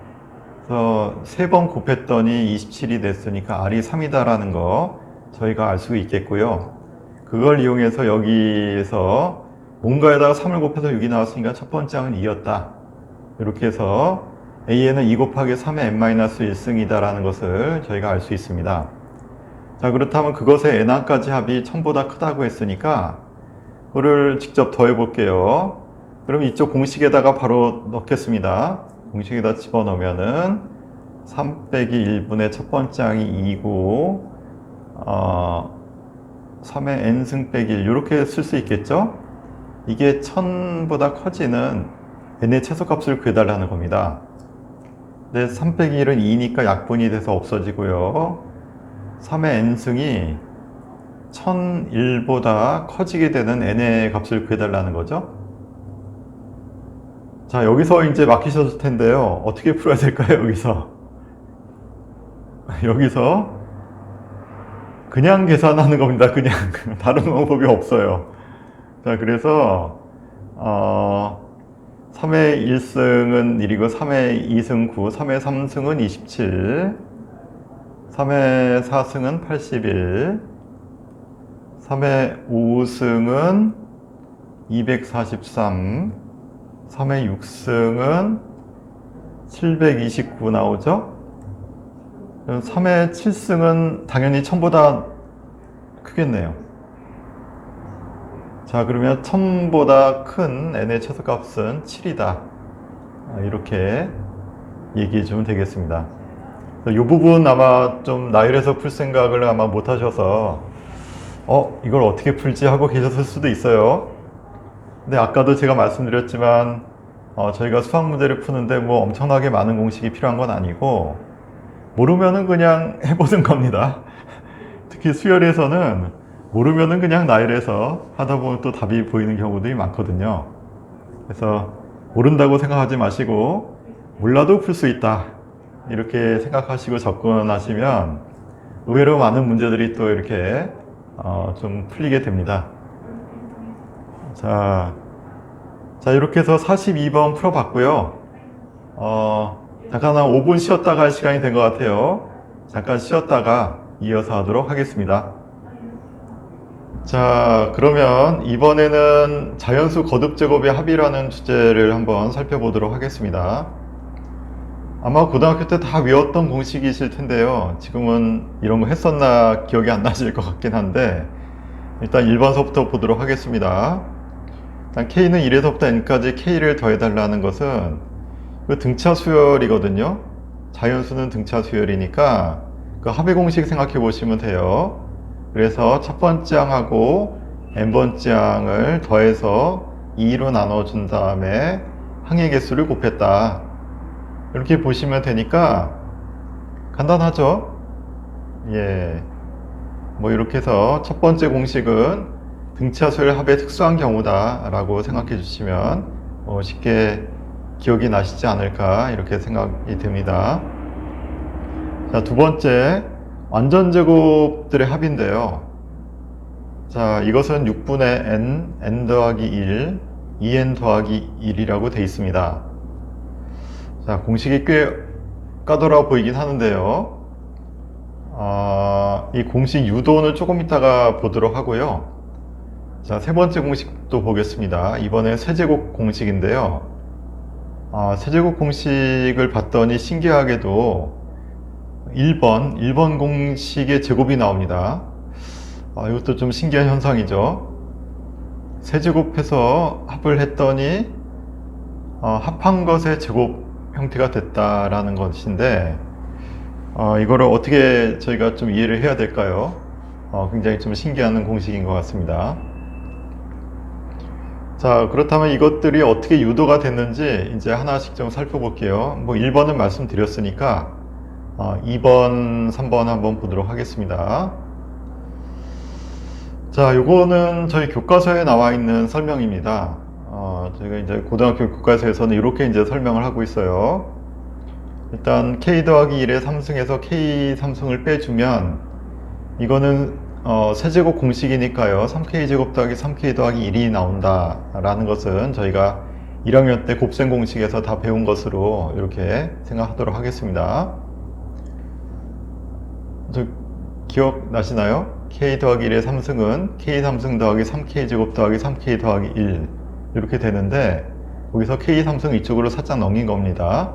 그래서 3번 곱했더니 27이 됐으니까 R이 3이다라는 거 저희가 알 수 있겠고요. 그걸 이용해서 여기에서 뭔가에다가 3을 곱해서 6이 나왔으니까 첫 번째 항은 2였다. 이렇게 해서 A에는 2 곱하기 3의 n-1승이다라는 것을 저희가 알 수 있습니다. 자, 그렇다면 그것의 n항까지 합이 1000보다 크다고 했으니까 그거를 직접 더해 볼게요. 그럼 이쪽 공식에다가 바로 넣겠습니다. 공식에다 집어넣으면은 3 빼기 1분의 첫 번째 항이 2고 3의 n승 빼기 1 이렇게 쓸 수 있겠죠? 이게 1000보다 커지는 n의 최소값을 구해달라는 겁니다. 근데 3 빼기 1은 2니까 약분이 돼서 없어지고요. 3의 n승이 1001보다 커지게 되는 n의 값을 구해달라는 거죠. 자, 여기서 이제 막히셨을 텐데요. 어떻게 풀어야 될까요, 여기서? 여기서 그냥 계산하는 겁니다. 그냥. 다른 방법이 없어요. 자, 그래서 3의 1승은 1이고 3의 2승 9, 3의 3승은 27, 3의 4승은 81, 3의 5승은 243, 3의 6승은 729 나오죠? 3의 7승은 당연히 1000보다 크겠네요. 자, 그러면 1000보다 큰 n의 최소값은 7이다. 이렇게 얘기해 주면 되겠습니다. 이 부분 아마 좀 나열해서 풀 생각을 아마 못 하셔서 이걸 어떻게 풀지 하고 계셨을 수도 있어요. 근데 아까도 제가 말씀드렸지만 저희가 수학 문제를 푸는데 뭐 엄청나게 많은 공식이 필요한 건 아니고 모르면은 그냥 해보는 겁니다. 특히 수열에서는 모르면은 그냥 나열해서 하다 보면 또 답이 보이는 경우들이 많거든요. 그래서 모른다고 생각하지 마시고 몰라도 풀 수 있다 이렇게 생각하시고 접근하시면 의외로 많은 문제들이 또 이렇게 좀 풀리게 됩니다. 자, 이렇게 해서 42번 풀어봤고요. 잠깐 한 5분 쉬었다가 할 시간이 된 것 같아요. 잠깐 쉬었다가 이어서 하도록 하겠습니다. 자, 그러면 이번에는 자연수 거듭제곱의 합이라는 주제를 한번 살펴보도록 하겠습니다. 아마 고등학교 때 다 외웠던 공식이실 텐데요. 지금은 이런 거 했었나 기억이 안 나실 것 같긴 한데 일단 1번서부터 보도록 하겠습니다. 일단 K는 1에서부터 N까지 K를 더해달라는 것은 그 등차 수열이거든요. 자연수는 등차 수열이니까 그 합의 공식 생각해 보시면 돼요. 그래서 첫 번째 항하고 n번째 항을 더해서 2로 나눠준 다음에 항의 개수를 곱했다. 이렇게 보시면 되니까 간단하죠? 예. 뭐 이렇게 해서 첫 번째 공식은 등차수열 합의 특수한 경우다 라고 생각해 주시면 쉽게 기억이 나시지 않을까 이렇게 생각이 듭니다. 자, 두 번째 완전제곱들의 합인데요. 자, 이것은 6분의 n 더하기 1, 2n 더하기 1이라고 되어 있습니다. 자, 공식이 꽤 까다로워 보이긴 하는데요. 이 공식 유도는 조금 이따가 보도록 하고요. 자, 세 번째 공식도 보겠습니다. 이번에 세제곱 공식인데요. 세제곱 공식을 봤더니 신기하게도 1번 공식의 제곱이 나옵니다. 이것도 좀 신기한 현상이죠. 세제곱해서 합을 했더니 합한 것의 제곱 형태가 됐다라는 것인데 이거를 어떻게 저희가 좀 이해를 해야 될까요? 굉장히 좀 신기한 공식인 것 같습니다. 자, 그렇다면 이것들이 어떻게 유도가 됐는지 이제 하나씩 좀 살펴볼게요. 뭐 1번은 말씀드렸으니까 2번, 3번 한번 보도록 하겠습니다. 자, 요거는 저희 교과서에 나와 있는 설명입니다. 저희가 이제 고등학교 교과서에서는 이렇게 이제 설명을 하고 있어요. 일단 k 더하기 1의 3승에서 k 3승을 빼주면 이거는 세제곱 공식이니까요. 3k 제곱 더하기 3k 더하기 1이 나온다 라는 것은 저희가 1학년 때 곱셈 공식에서 다 배운 것으로 이렇게 생각하도록 하겠습니다. 저 기억나시나요? k 더하기 1의 3승은 k 3승 더하기 3k 제곱 더하기 3k 더하기 1 이렇게 되는데 거기서 k 3승 이쪽으로 살짝 넘긴 겁니다.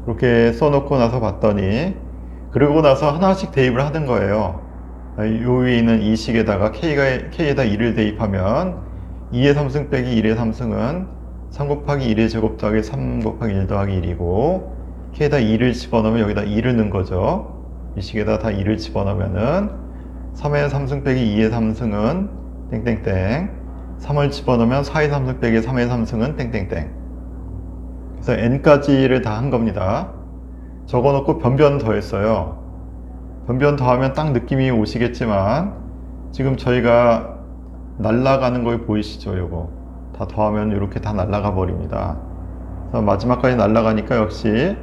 그렇게 써놓고 나서 봤더니 그러고 나서 하나씩 대입을 하는 거예요. 요 위에 있는 이 식에다가 k에다 2를 대입하면 2의 3승 빼기 1의 3승은 3 곱하기 1의 제곱 더하기 3 곱하기 1 더하기 1이고 k에다 2를 집어넣으면 여기다 2를 넣은 거죠. 이 식에다 다 2를 집어넣으면은 3의 3승 빼기 2의 3승은 땡땡땡 3을 집어넣으면 4의 3승 빼기 3의 3승은 땡땡땡. 그래서 n까지를 다 한 겁니다. 적어놓고 변변 더했어요. 변변 더하면 딱 느낌이 오시겠지만 지금 저희가 날아가는 거 보이시죠? 요거 다 더하면 이렇게 다 날아가 버립니다. 그래서 마지막까지 날아가니까 역시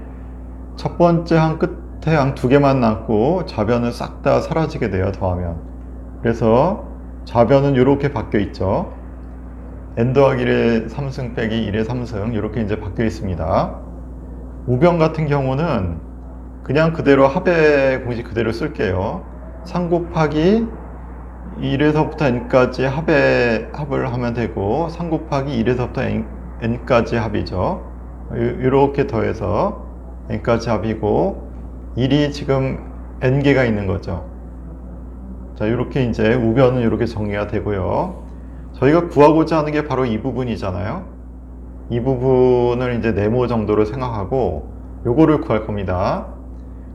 첫 번째 한 끝에 한 두 개만 남고 좌변은 싹 다 사라지게 돼요. 더하면. 그래서 좌변은 이렇게 바뀌어 있죠. n 더하기 1의 3승 빼기 1의 3승 이렇게 이제 바뀌어 있습니다. 우변 같은 경우는 그냥 그대로 합의 공식 그대로 쓸게요. 3 곱하기 1에서부터 n까지 합을 하면 되고 3 곱하기 1에서부터 n까지 합이죠. 이렇게 더해서 n까지 합이고 1이 지금 n개가 있는 거죠. 자, 이렇게 이제 우변은 이렇게 정리가 되고요. 저희가 구하고자 하는 게 바로 이 부분이잖아요. 이 부분을 이제 네모 정도로 생각하고 요거를 구할 겁니다.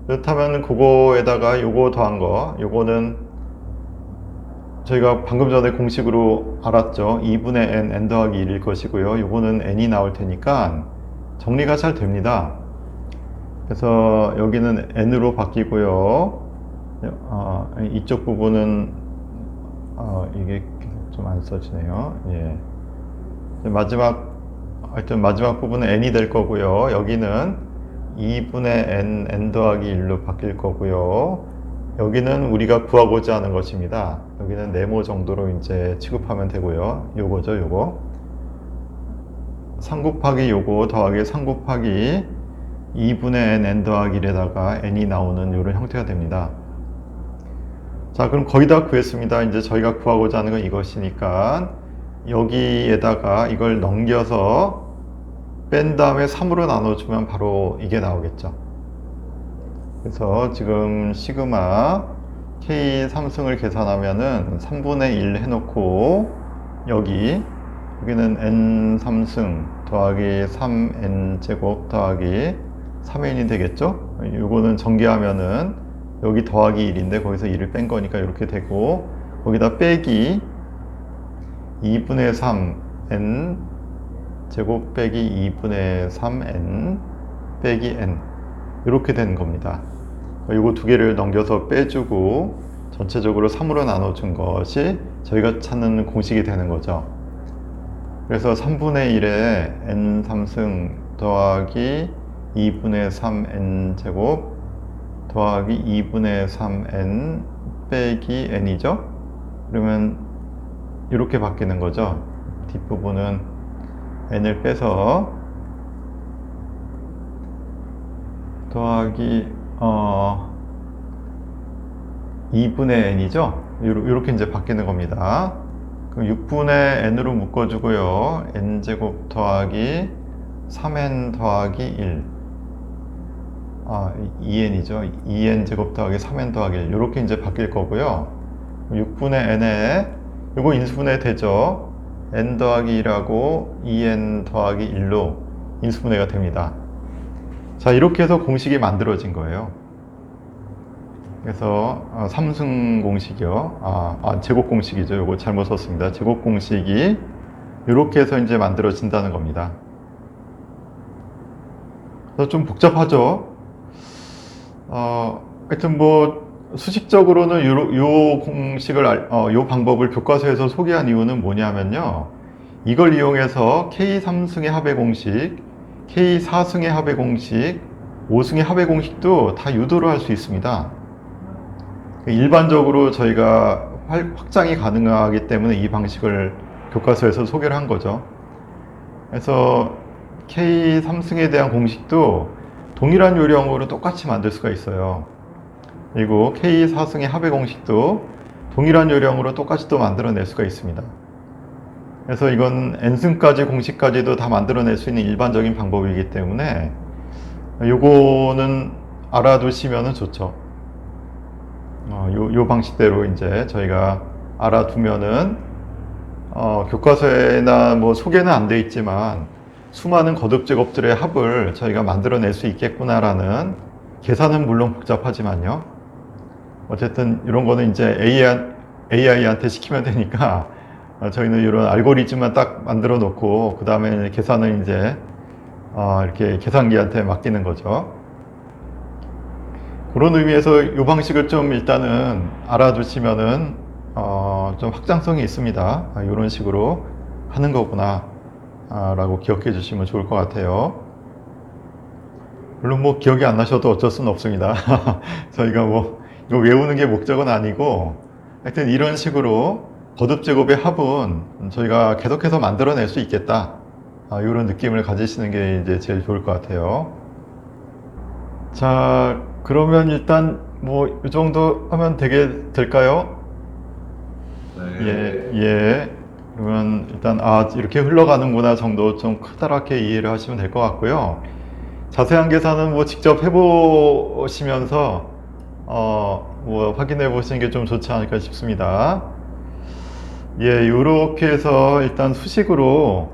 그렇다면 그거에다가 요거 더한 거, 요거는 저희가 방금 전에 공식으로 알았죠. 2분의 n 더하기 1일 것이고요. 요거는 n이 나올 테니까 정리가 잘 됩니다. 그래서 여기는 n으로 바뀌고요. 이쪽 부분은 이게 좀 안 써지네요. 예. 하여튼 마지막 부분은 n이 될 거고요. 여기는 2분의 n 더하기 1로 바뀔 거고요. 여기는 우리가 구하고자 하는 것입니다. 여기는 네모 정도로 이제 취급하면 되고요. 요거죠, 요거. 3 곱하기 요거 더하기 3 곱하기 2분의 n 더하기 1에다가 n이 나오는 이런 형태가 됩니다. 자, 그럼 거의 다 구했습니다. 이제 저희가 구하고자 하는 건 이것이니까 여기에다가 이걸 넘겨서 뺀 다음에 3으로 나눠주면 바로 이게 나오겠죠. 그래서 지금 시그마 k 3승을 계산하면은 3분의 1 해놓고 여기는 n 3승 더하기 3n 제곱 더하기 3n이 되겠죠. 요거는 전개하면은 여기 더하기 1인데 거기서 1을 뺀 거니까 이렇게 되고 거기다 빼기 2분의 3n 제곱 빼기 2분의 3n 빼기 n 이렇게 되는 겁니다. 이거 두 개를 넘겨서 빼주고 전체적으로 3으로 나눠준 것이 저희가 찾는 공식이 되는 거죠. 그래서 3분의 1에 n 3승 더하기 2분의 3n 제곱 더하기 2분의 3n 빼기 n이죠. 그러면 이렇게 바뀌는 거죠. 뒷부분은 n을 빼서 더하기 2분의 n이죠. 이렇게 이제 바뀌는 겁니다. 그럼 6분의 n으로 묶어주고요. n제곱 더하기 3n 더하기 1 2n이죠. 2n 제곱 더하기 3n 더하기 1 이렇게 이제 바뀔 거고요. 6분의 n에 이거 인수분해 되죠. n 더하기 1하고 2n 더하기 1로 인수분해가 됩니다. 자, 이렇게 해서 공식이 만들어진 거예요. 그래서 3승 공식이요. 제곱 공식이죠. 이거 잘못 썼습니다. 제곱 공식이 이렇게 해서 이제 만들어진다는 겁니다. 그래서 좀 복잡하죠. 하여튼 뭐 수식적으로는 요 공식을 요 방법을 교과서에서 소개한 이유는 뭐냐면요. 이걸 이용해서 K3승의 합의 공식, K4승의 합의 공식, 5승의 합의 공식도 다 유도를 할 수 있습니다. 일반적으로 저희가 확장이 가능하기 때문에 이 방식을 교과서에서 소개를 한 거죠. 그래서 K3승에 대한 공식도 동일한 요령으로 똑같이 만들 수가 있어요. 그리고 K4승의 합의 공식도 동일한 요령으로 똑같이 또 만들어낼 수가 있습니다. 그래서 이건 n승까지 공식까지도 다 만들어낼 수 있는 일반적인 방법이기 때문에 요거는 알아두시면 좋죠. 요 방식대로 이제 저희가 알아두면은 교과서에나 뭐 소개는 안 돼 있지만 수많은 거듭 제곱들의 합을 저희가 만들어낼 수 있겠구나라는, 계산은 물론 복잡하지만요. 어쨌든 이런 거는 이제 AI한테 시키면 되니까 저희는 이런 알고리즘만 딱 만들어 놓고 그 다음에 계산은 이제 이렇게 계산기한테 맡기는 거죠. 그런 의미에서 이 방식을 좀 일단은 알아두시면은 좀 확장성이 있습니다. 이런 식으로 하는 거구나 라고 기억해 주시면 좋을 것 같아요. 물론 뭐 기억이 안 나셔도 어쩔 수는 없습니다. 저희가 뭐 이거 외우는 게 목적은 아니고, 하여튼 이런 식으로 거듭 제곱의 합은 저희가 계속해서 만들어낼 수 있겠다, 이런 느낌을 가지시는 게 이제 제일 좋을 것 같아요. 자, 그러면 일단 뭐 이 정도 하면 될까요? 네. 예. 그러면 일단 이렇게 흘러가는구나 정도 좀 커다랗게 이해를 하시면 될 것 같고요. 자세한 계산은 뭐 직접 해보시면서 뭐 확인해 보시는 게 좀 좋지 않을까 싶습니다. 예, 요렇게 해서 일단 수식으로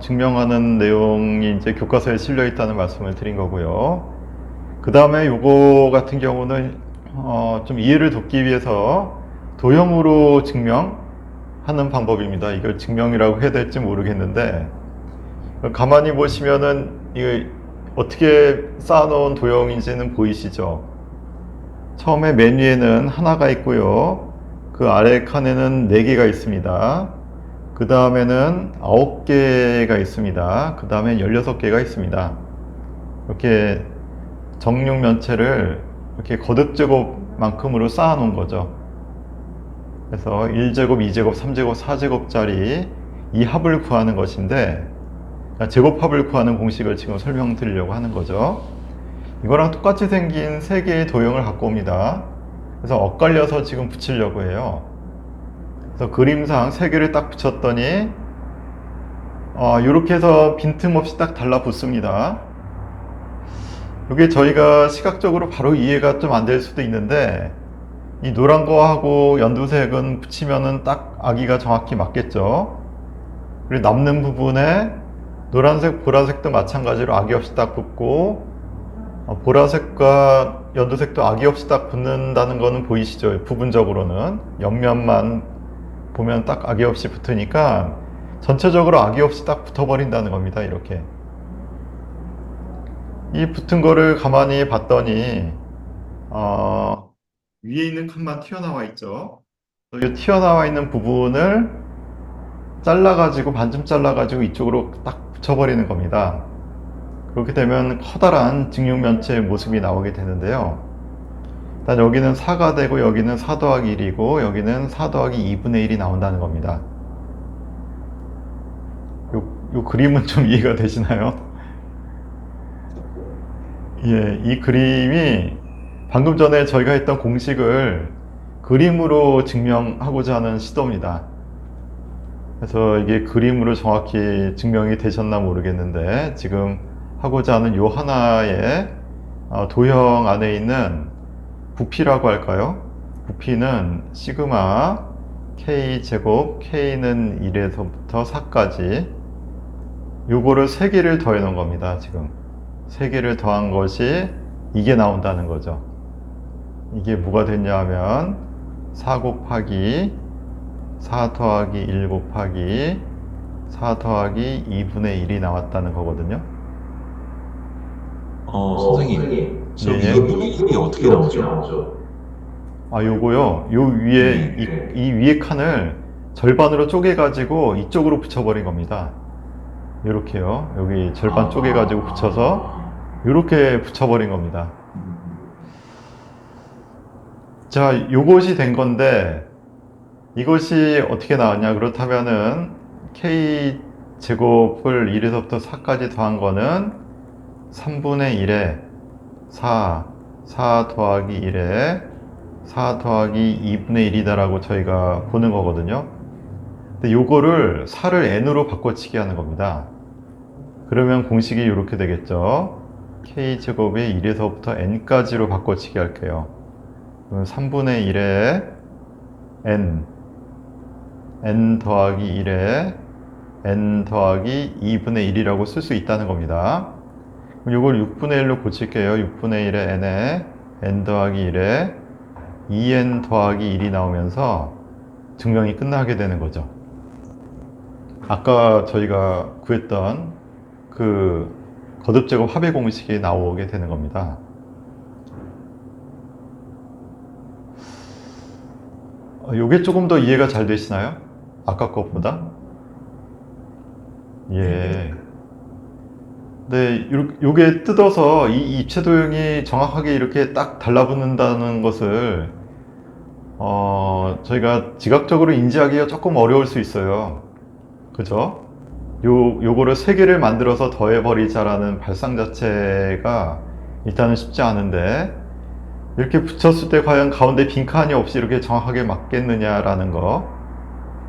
증명하는 내용이 이제 교과서에 실려 있다는 말씀을 드린 거고요. 그 다음에 요거 같은 경우는 좀 이해를 돕기 위해서 도형으로 증명하는 방법입니다. 이걸 증명이라고 해야 될지 모르겠는데, 가만히 보시면은 이게 어떻게 쌓아놓은 도형인지는 보이시죠? 처음에 맨 위에는 하나가 있고요. 그 아래 칸에는 4개가 있습니다. 그 다음에는 9개가 있습니다. 그 다음에 16개가 있습니다. 이렇게 정육 면체를 이렇게 거듭제곱만큼으로 쌓아 놓은 거죠. 그래서 1제곱, 2제곱, 3제곱, 4제곱짜리 이 합을 구하는 것인데, 제곱합을 구하는 공식을 지금 설명드리려고 하는 거죠. 이거랑 똑같이 생긴 3개의 도형을 갖고 옵니다. 그래서 엇갈려서 지금 붙이려고 해요. 그래서 그림상 3개를 딱 붙였더니 이렇게 해서 빈틈없이 딱 달라붙습니다. 이게 저희가 시각적으로 바로 이해가 좀 안 될 수도 있는데, 이 노란 거하고 연두색은 붙이면은 딱 아기가 정확히 맞겠죠. 그리고 남는 부분에 노란색, 보라색도 마찬가지로 아기 없이 딱 붙고, 보라색과 연두색도 아기 없이 딱 붙는다는 거는 보이시죠? 부분적으로는 옆면만 보면 딱 아기 없이 붙으니까 전체적으로 아기 없이 딱 붙어버린다는 겁니다. 이렇게 이 붙은 거를 가만히 봤더니 위에 있는 칸만 튀어나와 있죠. 이 튀어나와 있는 부분을 잘라가지고 반쯤 잘라가지고 이쪽으로 딱 붙여버리는 겁니다. 그렇게 되면 커다란 직육면체의 모습이 나오게 되는데요. 일단 여기는 4가 되고 여기는 4 더하기 1이고 여기는 4 더하기 2분의 1이 나온다는 겁니다. 요 그림은 좀 이해가 되시나요? 예, 이 그림이 방금 전에 저희가 했던 공식을 그림으로 증명하고자 하는 시도입니다. 그래서 이게 그림으로 정확히 증명이 되셨나 모르겠는데, 지금 하고자 하는 요 하나의 도형 안에 있는 부피라고 할까요? 부피는 시그마 k 제곱, k는 1에서부터 4까지, 요거를 3개를 더해 놓은 겁니다. 지금 3개를 더한 것이 이게 나온다는 거죠. 이게 뭐가 됐냐 하면 4 곱하기 4 더하기 1 곱하기 4 더하기 2분의 1이 나왔다는 거거든요. 선생님, 저 예. 2분의 1이 어떻게 나오죠? 요거요. 요 위에, 이 위에 칸을 절반으로 쪼개가지고 이쪽으로 붙여버린 겁니다. 요렇게요. 여기 절반 쪼개가지고 붙여서 요렇게 붙여버린 겁니다. 자, 요것이 된 건데, 이것이 어떻게 나왔냐? 그렇다면은, k 제곱을 1에서부터 4까지 더한 거는 3분의 1에 4 더하기 1에 4 더하기 2분의 1이다라고 저희가 보는 거거든요. 근데 요거를 4를 n으로 바꿔치기 하는 겁니다. 그러면 공식이 이렇게 되겠죠. k제곱이 1에서부터 n까지로 바꿔치기 할게요. 3분의 1에 n 더하기 1에 n 더하기 2분의 1이라고 쓸 수 있다는 겁니다. 그럼 이걸 6분의 1로 고칠게요. 6분의 1에 n에 n 더하기 1에 2n 더하기 1이 나오면서 증명이 끝나게 되는 거죠. 아까 저희가 구했던 그 거듭제곱 합의 공식이 나오게 되는 겁니다. 요게 조금 더 이해가 잘 되시나요? 아까 것보다? 예. 네, 요게 뜯어서 이 입체 도형이 정확하게 이렇게 딱 달라붙는다는 것을 저희가 지각적으로 인지하기가 조금 어려울 수 있어요. 그죠? 요거를 세 개를 만들어서 더해버리자라는 발상 자체가 일단은 쉽지 않은데, 이렇게 붙였을 때 과연 가운데 빈칸이 없이 이렇게 정확하게 맞겠느냐라는 거,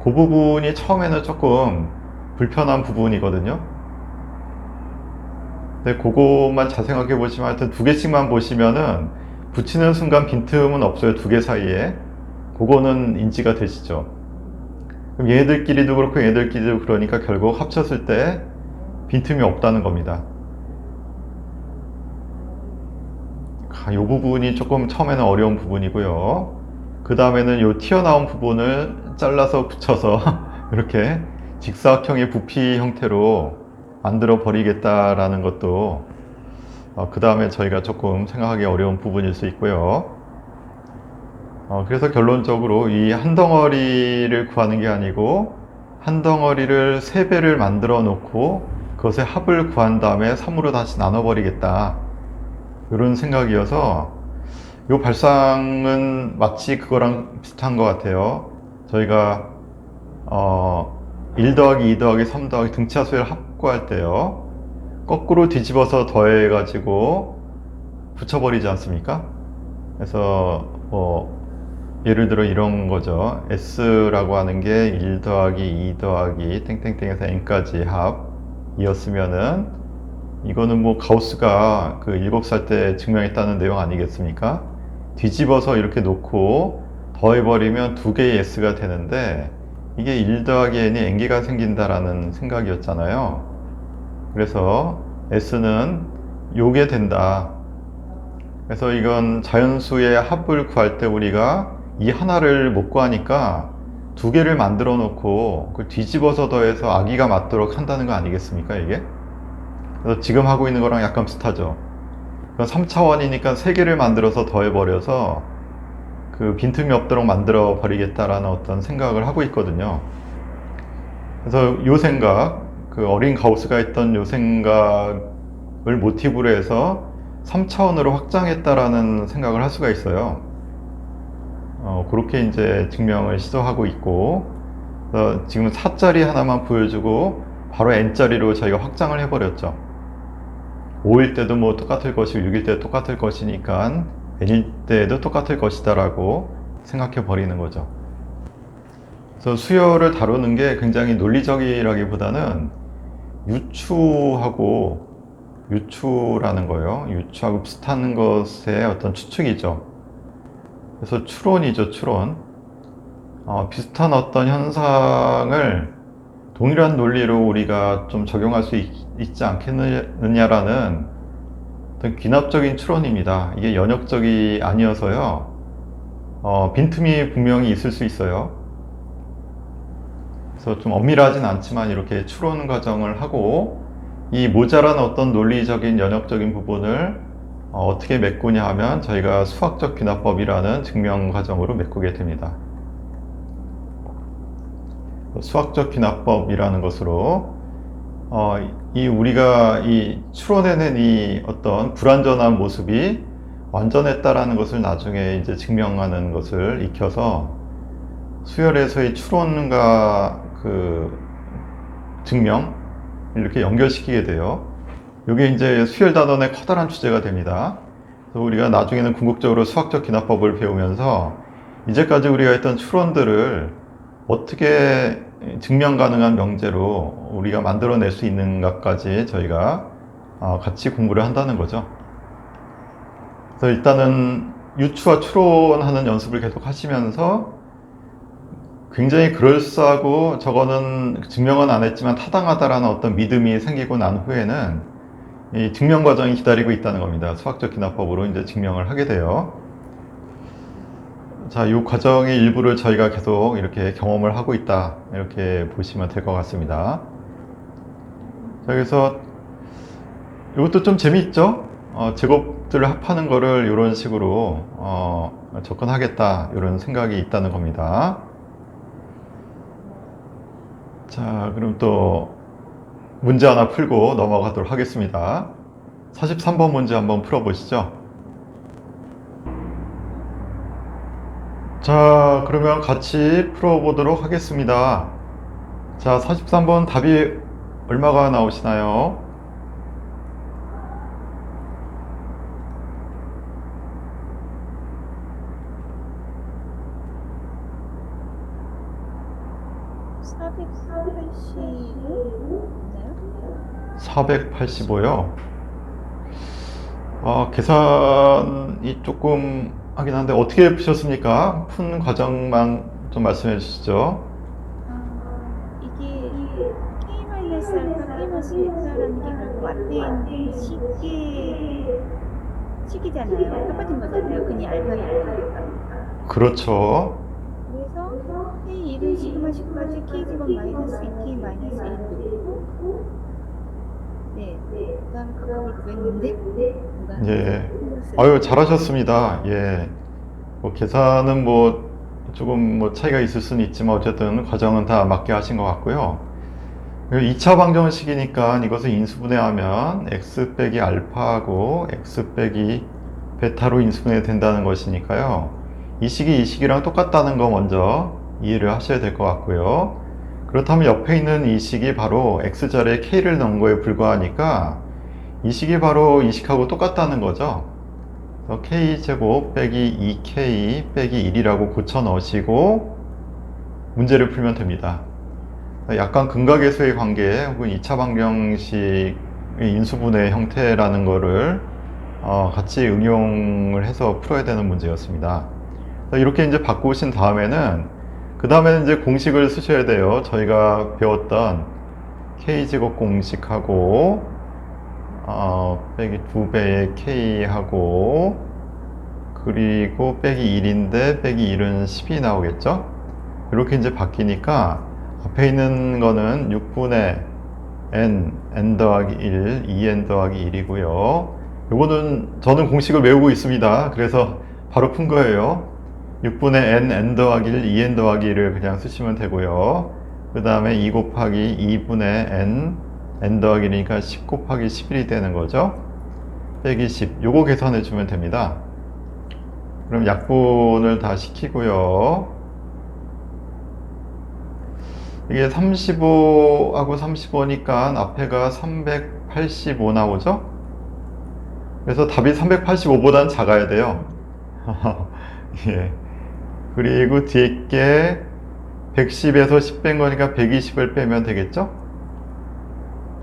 그 부분이 처음에는 조금 불편한 부분이거든요. 근데 그것만 잘 생각해 보시면, 하여튼 두 개씩만 보시면은 붙이는 순간 빈틈은 없어요. 두 개 사이에. 그거는 인지가 되시죠. 그럼 얘네들끼리도 그렇고 얘네들끼리도 그러니까 결국 합쳤을 때 빈틈이 없다는 겁니다. 이 부분이 조금 처음에는 어려운 부분이고요. 그 다음에는 이 튀어나온 부분을 잘라서 붙여서 이렇게 직사각형의 부피 형태로 만들어 버리겠다라는 것도 그 다음에 저희가 조금 생각하기 어려운 부분일 수 있고요. 그래서 결론적으로 이 한 덩어리를 구하는 게 아니고 한 덩어리를 3배를 만들어 놓고 그것의 합을 구한 다음에 3으로 다시 나눠 버리겠다, 이런 생각이어서 이 발상은 마치 그거랑 비슷한 것 같아요. 저희가 1 더하기 2 더하기 3 더하기 등차수를 합구할 때요, 거꾸로 뒤집어서 더해 가지고 붙여버리지 않습니까? 그래서 예를 들어 이런 거죠. S라고 하는 게 1 더하기 2 더하기 땡땡땡에서 n까지 합이었으면은, 이거는 뭐 가우스가 그 7살 때 증명했다는 내용 아니겠습니까? 뒤집어서 이렇게 놓고 더해버리면 두 개의 S가 되는데, 이게 1 더하기 n이 n개가 생긴다라는 생각이었잖아요. 그래서 S는 요게 된다. 그래서 이건 자연수의 합을 구할 때 우리가 이 하나를 못 구하니까 두 개를 만들어 놓고 그 뒤집어서 더해서 아기가 맞도록 한다는 거 아니겠습니까, 이게? 그래서 지금 하고 있는 거랑 약간 비슷하죠. 3차원이니까 세 개를 만들어서 더해버려서 그 빈틈이 없도록 만들어 버리겠다라는 어떤 생각을 하고 있거든요. 그래서 요 생각, 그 어린 가우스가 했던 요 생각을 모티브로 해서 3차원으로 확장했다라는 생각을 할 수가 있어요. 그렇게 이제 증명을 시도하고 있고, 지금 4짜리 하나만 보여주고 바로 n짜리로 저희가 확장을 해버렸죠. 5일 때도 뭐 똑같을 것이고 6일 때도 똑같을 것이니까 n일 때도 똑같을 것이다 라고 생각해 버리는 거죠. 그래서 수열을 다루는 게 굉장히 논리적이라기보다는 유추라는 거예요. 유추하고 비슷한 것의 어떤 추측이죠. 그래서 추론이죠, 추론. 비슷한 어떤 현상을 동일한 논리로 우리가 좀 적용할 수 있지 않겠느냐라는 어떤 귀납적인 추론입니다. 이게 연역적이 아니어서요. 빈틈이 분명히 있을 수 있어요. 그래서 좀 엄밀하진 않지만 이렇게 추론 과정을 하고 이 모자란 어떤 논리적인 연역적인 부분을 어떻게 메꾸냐 하면 저희가 수학적 귀납법이라는 증명 과정으로 메꾸게 됩니다. 수학적 귀납법이라는 것으로 이 우리가 이 추론해낸 이 어떤 불완전한 모습이 완전했다라는 것을 나중에 이제 증명하는 것을 익혀서 수열에서의 추론과 그 증명 이렇게 연결시키게 돼요. 이게 이제 수열 단원의 커다란 주제가 됩니다. 그래서 우리가 나중에는 궁극적으로 수학적 귀납법을 배우면서 이제까지 우리가 했던 추론들을 어떻게 증명 가능한 명제로 우리가 만들어낼 수 있는가까지 저희가 같이 공부를 한다는 거죠. 그래서 일단은 유추와 추론하는 연습을 계속 하시면서 굉장히 그럴싸하고 저거는 증명은 안 했지만 타당하다라는 어떤 믿음이 생기고 난 후에는 이 증명 과정이 기다리고 있다는 겁니다. 수학적 귀납법으로 이제 증명을 하게 돼요. 자, 이 과정의 일부를 저희가 계속 이렇게 경험을 하고 있다. 이렇게 보시면 될 것 같습니다. 자, 그래서 이것도 좀 재미있죠? 제곱들을 합하는 거를 이런 식으로 접근하겠다. 이런 생각이 있다는 겁니다. 자, 그럼 또 문제 하나 풀고 넘어가도록 하겠습니다. 43번 문제 한번 풀어보시죠. 자, 그러면 같이 풀어보도록 하겠습니다. 자, 43번 답이 얼마가 나오시나요? 있나요? 485요. 계산이 조금 하긴 한데 어떻게 푸셨습니까? 푼 과정만 좀 말씀해 주시죠. 이게 K-알파, K-1라는 게 결국 앞에 있는 식이잖아요. 똑같은 거잖아요. 그니 알파니까. 그렇죠. 그래서 K1은 시그마 시까지 K제곱 마이너스 2K 마이너스 1을 놓고 네, 그 다음에 그걸 구했는데 뭔가 예. 아유, 잘하셨습니다. 예. 뭐 계산은 뭐 조금 뭐 차이가 있을 수는 있지만 어쨌든 과정은 다 맞게 하신 것 같고요. 2차 방정식이니까 이것을 인수분해하면 x 빼기 알파하고 x 빼기 베타로 인수분해 된다는 것이니까요. 이 식이 이 식이랑 똑같다는 거 먼저 이해를 하셔야 될 것 같고요. 그렇다면 옆에 있는 이 식이 바로 x자리에 k를 넣은 거에 불과하니까 이 식이 바로 이 식하고 똑같다는 거죠. 그래서 k제곱 빼기 2k 빼기 1이라고 고쳐 넣으시고 문제를 풀면 됩니다. 약간 근각계수의 관계 혹은 2차 방정식의 인수분해 형태라는 거를 같이 응용을 해서 풀어야 되는 문제였습니다. 이렇게 이제 바꾸신 다음에는 그 다음에는 이제 공식을 쓰셔야 돼요. 저희가 배웠던 k제곱 공식하고 빼기 2배의 k하고 그리고 빼기 1인데 빼기 1은 10이 나오겠죠? 이렇게 이제 바뀌니까 앞에 있는 거는 6분의 n 더하기 1, 2n 더하기 1이고요. 요거는 저는 공식을 외우고 있습니다. 그래서 바로 푼 거예요. 6분의 n 더하기 1, 2n 더하기 1을 그냥 쓰시면 되고요. 그 다음에 2 곱하기 2분의 n 더하기 1이니까 10 곱하기 11이 되는 거죠. 빼기 10. 요거 계산해 주면 됩니다. 그럼 약분을 다 시키고요. 이게 35하고 35니까 앞에가 385 나오죠? 그래서 답이 385보단 작아야 돼요. 예. 그리고 뒤에 게 110에서 10 뺀 거니까 120을 빼면 되겠죠?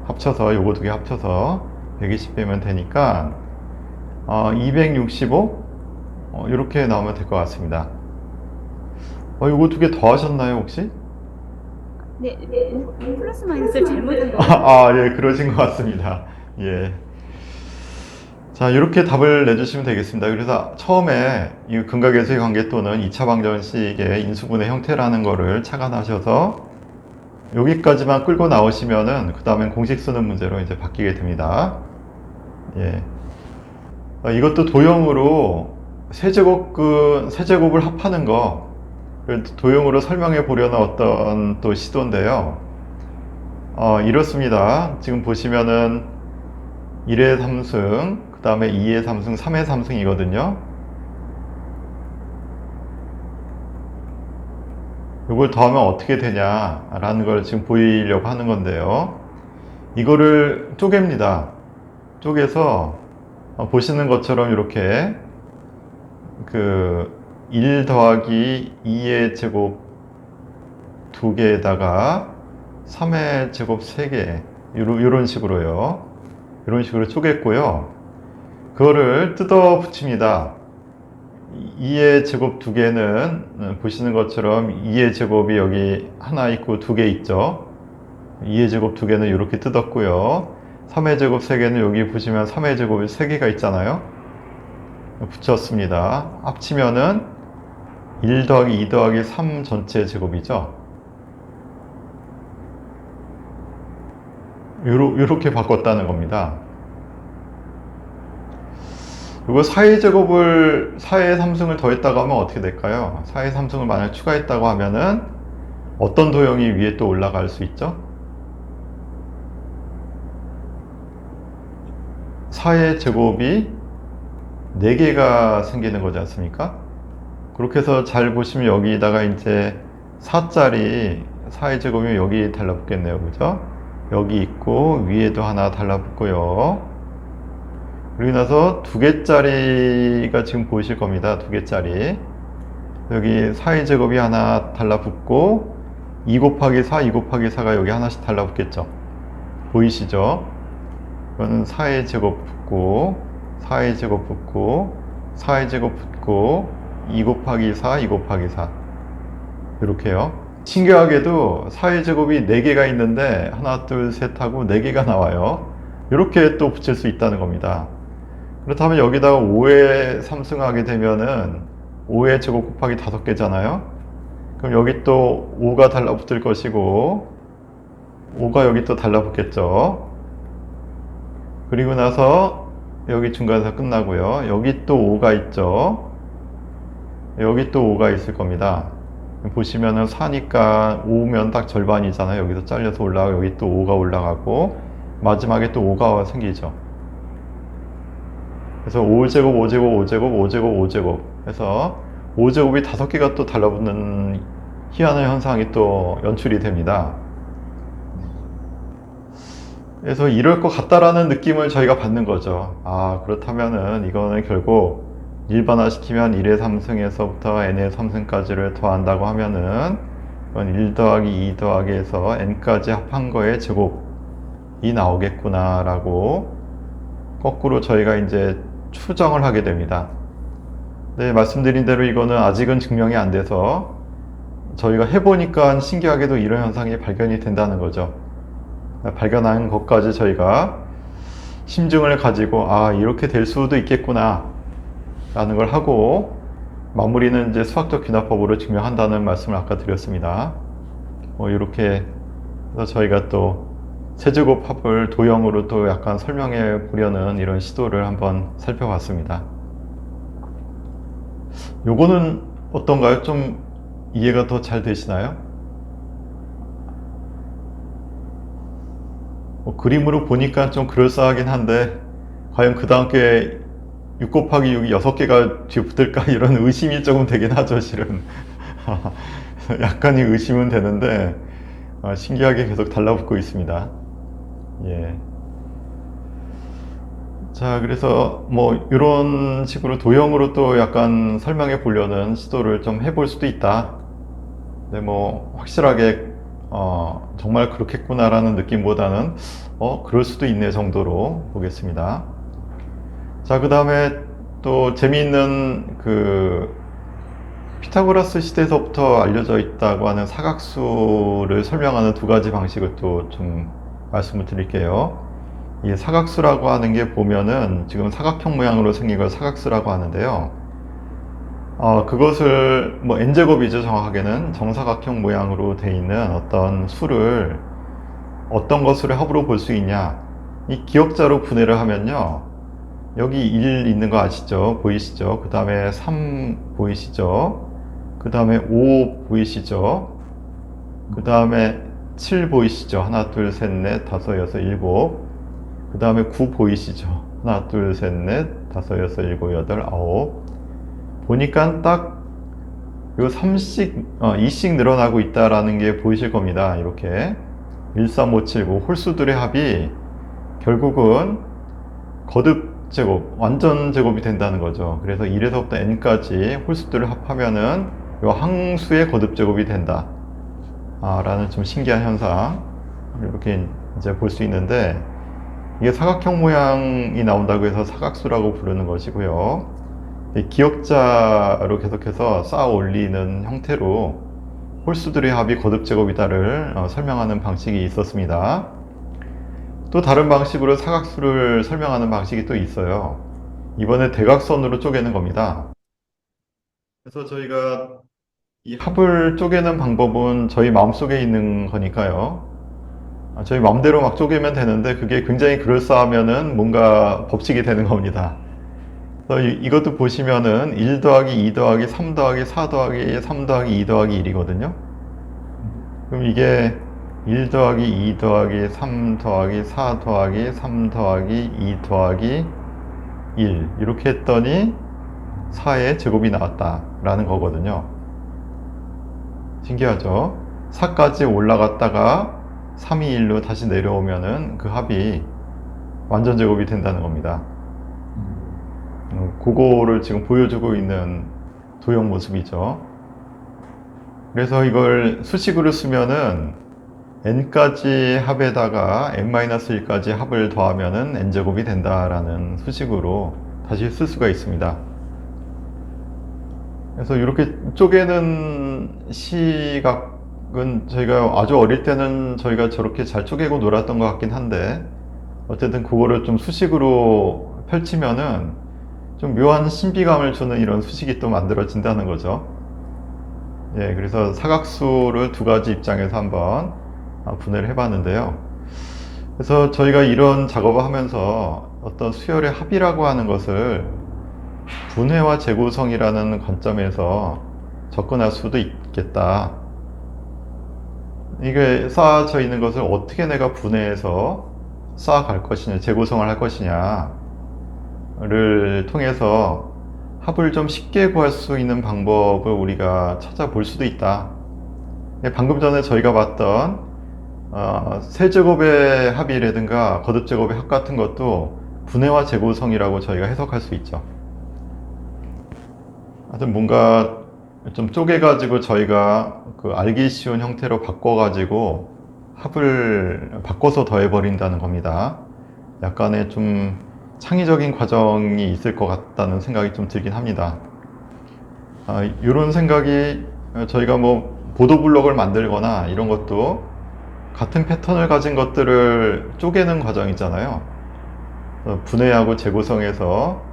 합쳐서 요거 두 개 합쳐서 120 빼면 되니까 265 이렇게 나오면 될 것 같습니다. 요거 두 개 더 하셨나요 혹시? 네, 플러스 마이너스를 잘못한 거. 예, 그러신 것 같습니다. 예. 자, 이렇게 답을 내주시면 되겠습니다. 그래서 처음에 이 근각계수의 관계 또는 2차 방정식의 인수분해 형태라는 거를 착안하셔서 여기까지만 끌고 나오시면은 그 다음엔 공식 쓰는 문제로 이제 바뀌게 됩니다. 예. 이것도 도형으로 세제곱을 합하는 거 도형으로 설명해 보려는 어떤 또 시도인데요. 이렇습니다. 지금 보시면은 1의 3승, 그 다음에 2의 3승, 3의 3승이거든요. 이걸 더하면 어떻게 되냐라는 걸 지금 보이려고 하는 건데요. 이거를 쪼갭니다. 쪼개서 보시는 것처럼 이렇게 1 더하기 2의 제곱 2개에다가 3의 제곱 3개 이런 식으로요. 이런 식으로 쪼갰고요. 그거를 뜯어 붙입니다. 2의 제곱 2개는 보시는 것처럼 2의 제곱이 여기 하나 있고 2개 있죠. 2의 제곱 2개는 이렇게 뜯었고요. 3의 제곱 3개는 여기 보시면 3의 제곱이 3개가 있잖아요. 붙였습니다. 합치면은 1 더하기 2 더하기 3 전체 제곱이죠. 요렇게 바꿨다는 겁니다. 이거 4의 3승을 더했다고 하면 어떻게 될까요? 4의 3승을 만약 추가했다고 하면은 어떤 도형이 위에 또 올라갈 수 있죠? 4의 제곱이 4개가 생기는 거지 않습니까? 그렇게 해서 잘 보시면 여기다가 이제 4짜리 4의 제곱이 여기 달라붙겠네요. 그죠? 여기 있고 위에도 하나 달라붙고요. 그리고 나서 2개짜리가 지금 보이실 겁니다. 2개짜리. 여기 4의 제곱이 하나 달라붙고 2 곱하기 4, 2 곱하기 4가 여기 하나씩 달라붙겠죠. 보이시죠? 이거는 4의 제곱 붙고 4의 제곱 붙고 4의 제곱 붙고 2 곱하기 4, 2 곱하기 4 이렇게요. 신기하게도 4의 제곱이 4개가 있는데 하나, 둘, 셋 하고 4개가 나와요. 이렇게 또 붙일 수 있다는 겁니다. 그렇다면 여기다가 5의 3승 하게 되면은 5의 제곱 곱하기 5개잖아요. 그럼 여기 또 5가 달라붙을 것이고 5가 여기 또 달라붙겠죠. 그리고 나서 여기 중간에서 끝나고요. 여기 또 5가 있죠. 여기 또 5가 있을 겁니다. 보시면은 4니까 5면 딱 절반이잖아요. 여기서 잘려서 올라가고 여기 또 5가 올라가고 마지막에 또 5가 생기죠. 그래서 5제곱, 5제곱, 5제곱, 5제곱, 5제곱 해서 5제곱이 5개가 또 달라붙는 희한한 현상이 또 연출이 됩니다. 그래서 이럴 것 같다라는 느낌을 저희가 받는 거죠. 그렇다면은 이거는 결국 일반화시키면 1의 3승에서부터 n의 3승까지를 더한다고 하면은 이건 1 더하기 2 더하기 해서 n까지 합한 거의 제곱이 나오겠구나 라고 거꾸로 저희가 이제 추정을 하게 됩니다. 네, 말씀드린 대로 이거는 아직은 증명이 안 돼서 저희가 해보니까 신기하게도 이런 현상이 발견이 된다는 거죠. 발견한 것까지 저희가 심증을 가지고 이렇게 될 수도 있겠구나 라는 걸 하고 마무리는 이제 수학적 귀납법으로 증명한다는 말씀을 아까 드렸습니다. 이렇게 해서 저희가 또 세제곱합을 도형으로 또 약간 설명해 보려는 이런 시도를 한번 살펴봤습니다. 요거는 어떤가요? 좀 이해가 더 잘 되시나요? 그림으로 보니까 좀 그럴싸하긴 한데 과연 그 다음 게 6 곱하기 6이 6개가 뒤에 붙을까 이런 의심이 조금 되긴 하죠, 실은. 약간의 의심은 되는데 신기하게 계속 달라붙고 있습니다. 예. 자, 그래서 뭐 이런 식으로 도형으로 또 약간 설명해 보려는 시도를 좀 해볼 수도 있다. 근데 뭐 확실하게 정말 그렇겠구나라는 느낌보다는 그럴 수도 있네 정도로 보겠습니다. 자, 그 다음에 또 재미있는 피타고라스 시대에서부터 알려져 있다고 하는 사각수를 설명하는 두 가지 방식을 또 좀 말씀을 드릴게요. 이 사각수라고 하는 게 보면은 지금 사각형 모양으로 생긴 걸 사각수라고 하는데요. 그것을 뭐 n제곱이죠. 정확하게는 정사각형 모양으로 돼 있는 어떤 수를 어떤 것으로 합으로 볼 수 있냐, 이 기억자로 분해를 하면요, 여기 1 있는 거 아시죠? 보이시죠? 그 다음에 3 보이시죠? 그 다음에 5 보이시죠? 그 다음에 7 보이시죠? 하나, 둘, 셋, 넷, 다섯, 여섯, 일곱. 그 다음에 9 보이시죠? 하나, 둘, 셋, 넷, 다섯, 여섯, 일곱, 여덟, 아홉. 보니까 딱 요 3씩, 2씩 늘어나고 있다라는 게 보이실 겁니다. 이렇게. 1, 3, 5, 7, 9. 홀수들의 합이 결국은 거듭 제곱, 완전 제곱이 된다는 거죠. 그래서 1에서부터 n까지 홀수들을 합하면은 요 항수의 거듭 제곱이 된다. 라는 좀 신기한 현상. 이렇게 이제 볼 수 있는데, 이게 사각형 모양이 나온다고 해서 사각수라고 부르는 것이고요. 이 기억자로 계속해서 쌓아 올리는 형태로 홀수들의 합이 거듭 제곱이다를 설명하는 방식이 있었습니다. 또 다른 방식으로 사각수를 설명하는 방식이 또 있어요. 이번에 대각선으로 쪼개는 겁니다. 그래서 저희가 이 합을 쪼개는 방법은 저희 마음속에 있는 거니까요. 저희 마음대로 막 쪼개면 되는데, 그게 굉장히 그럴싸하면은 뭔가 법칙이 되는 겁니다. 그래서 이것도 보시면은 1 더하기 2 더하기 3 더하기 4 더하기 3 더하기 2 더하기 1이거든요. 그럼 이게 1 더하기 2 더하기 3 더하기 4 더하기 3 더하기 2 더하기 1 이렇게 했더니 4의 제곱이 나왔다라는 거거든요. 신기하죠? 4까지 올라갔다가 3이 1로 다시 내려오면은 그 합이 완전 제곱이 된다는 겁니다. 그거를 지금 보여주고 있는 도형 모습이죠. 그래서 이걸 수식으로 쓰면은 n까지 합에다가 n-1까지 합을 더하면은 n제곱이 된다라는 수식으로 다시 쓸 수가 있습니다. 그래서 이렇게 쪼개는 시각은 저희가 아주 어릴 때는 저희가 저렇게 잘 쪼개고 놀았던 것 같긴 한데, 어쨌든 그거를 좀 수식으로 펼치면은 좀 묘한 신비감을 주는 이런 수식이 또 만들어진다는 거죠. 예, 그래서 사각수를 두 가지 입장에서 한번 분해를 해봤는데요. 그래서 저희가 이런 작업을 하면서 어떤 수열의 합이라고 하는 것을 분해와 재구성이라는 관점에서 접근할 수도 있겠다. 이게 쌓아져 있는 것을 어떻게 내가 분해해서 쌓아갈 것이냐, 재구성을 할 것이냐를 통해서 합을 좀 쉽게 구할 수 있는 방법을 우리가 찾아볼 수도 있다. 방금 전에 저희가 봤던 세제곱의 합이라든가 거듭제곱의 합 같은 것도 분해와 재구성이라고 저희가 해석할 수 있죠. 하여튼 뭔가 좀 쪼개가지고 저희가 그 알기 쉬운 형태로 바꿔가지고 합을 바꿔서 더해버린다는 겁니다. 약간의 좀 창의적인 과정이 있을 것 같다는 생각이 좀 들긴 합니다. 이런 생각이 저희가 뭐 보도블록을 만들거나 이런 것도 같은 패턴을 가진 것들을 쪼개는 과정이잖아요. 분해하고 재구성해서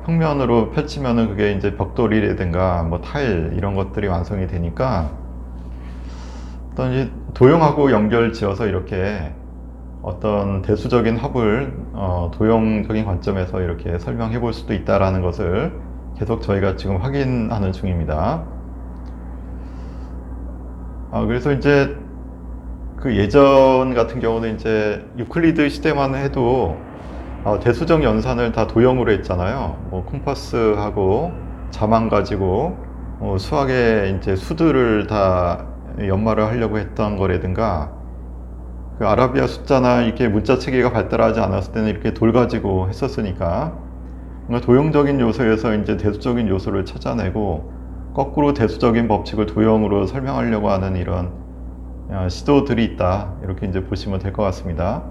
평면으로 펼치면은 그게 이제 벽돌이라든가 뭐 타일 이런 것들이 완성이 되니까, 어떤 이 도형하고 연결 지어서 이렇게 어떤 대수적인 합을 도형적인 관점에서 이렇게 설명해 볼 수도 있다라는 것을 계속 저희가 지금 확인하는 중입니다. 그래서 이제 그 예전 같은 경우는 이제 유클리드 시대만 해도 대수적 연산을 다 도형으로 했잖아요. 뭐 콤파스하고 자망 가지고 수학의 이제 수들을 다 연말을 하려고 했던 거라든가, 그 아라비아 숫자나 이렇게 문자 체계가 발달하지 않았을 때는 이렇게 돌 가지고 했었으니까, 뭔가 도형적인 요소에서 이제 대수적인 요소를 찾아내고 거꾸로 대수적인 법칙을 도형으로 설명하려고 하는 이런 시도들이 있다, 이렇게 이제 보시면 될 것 같습니다.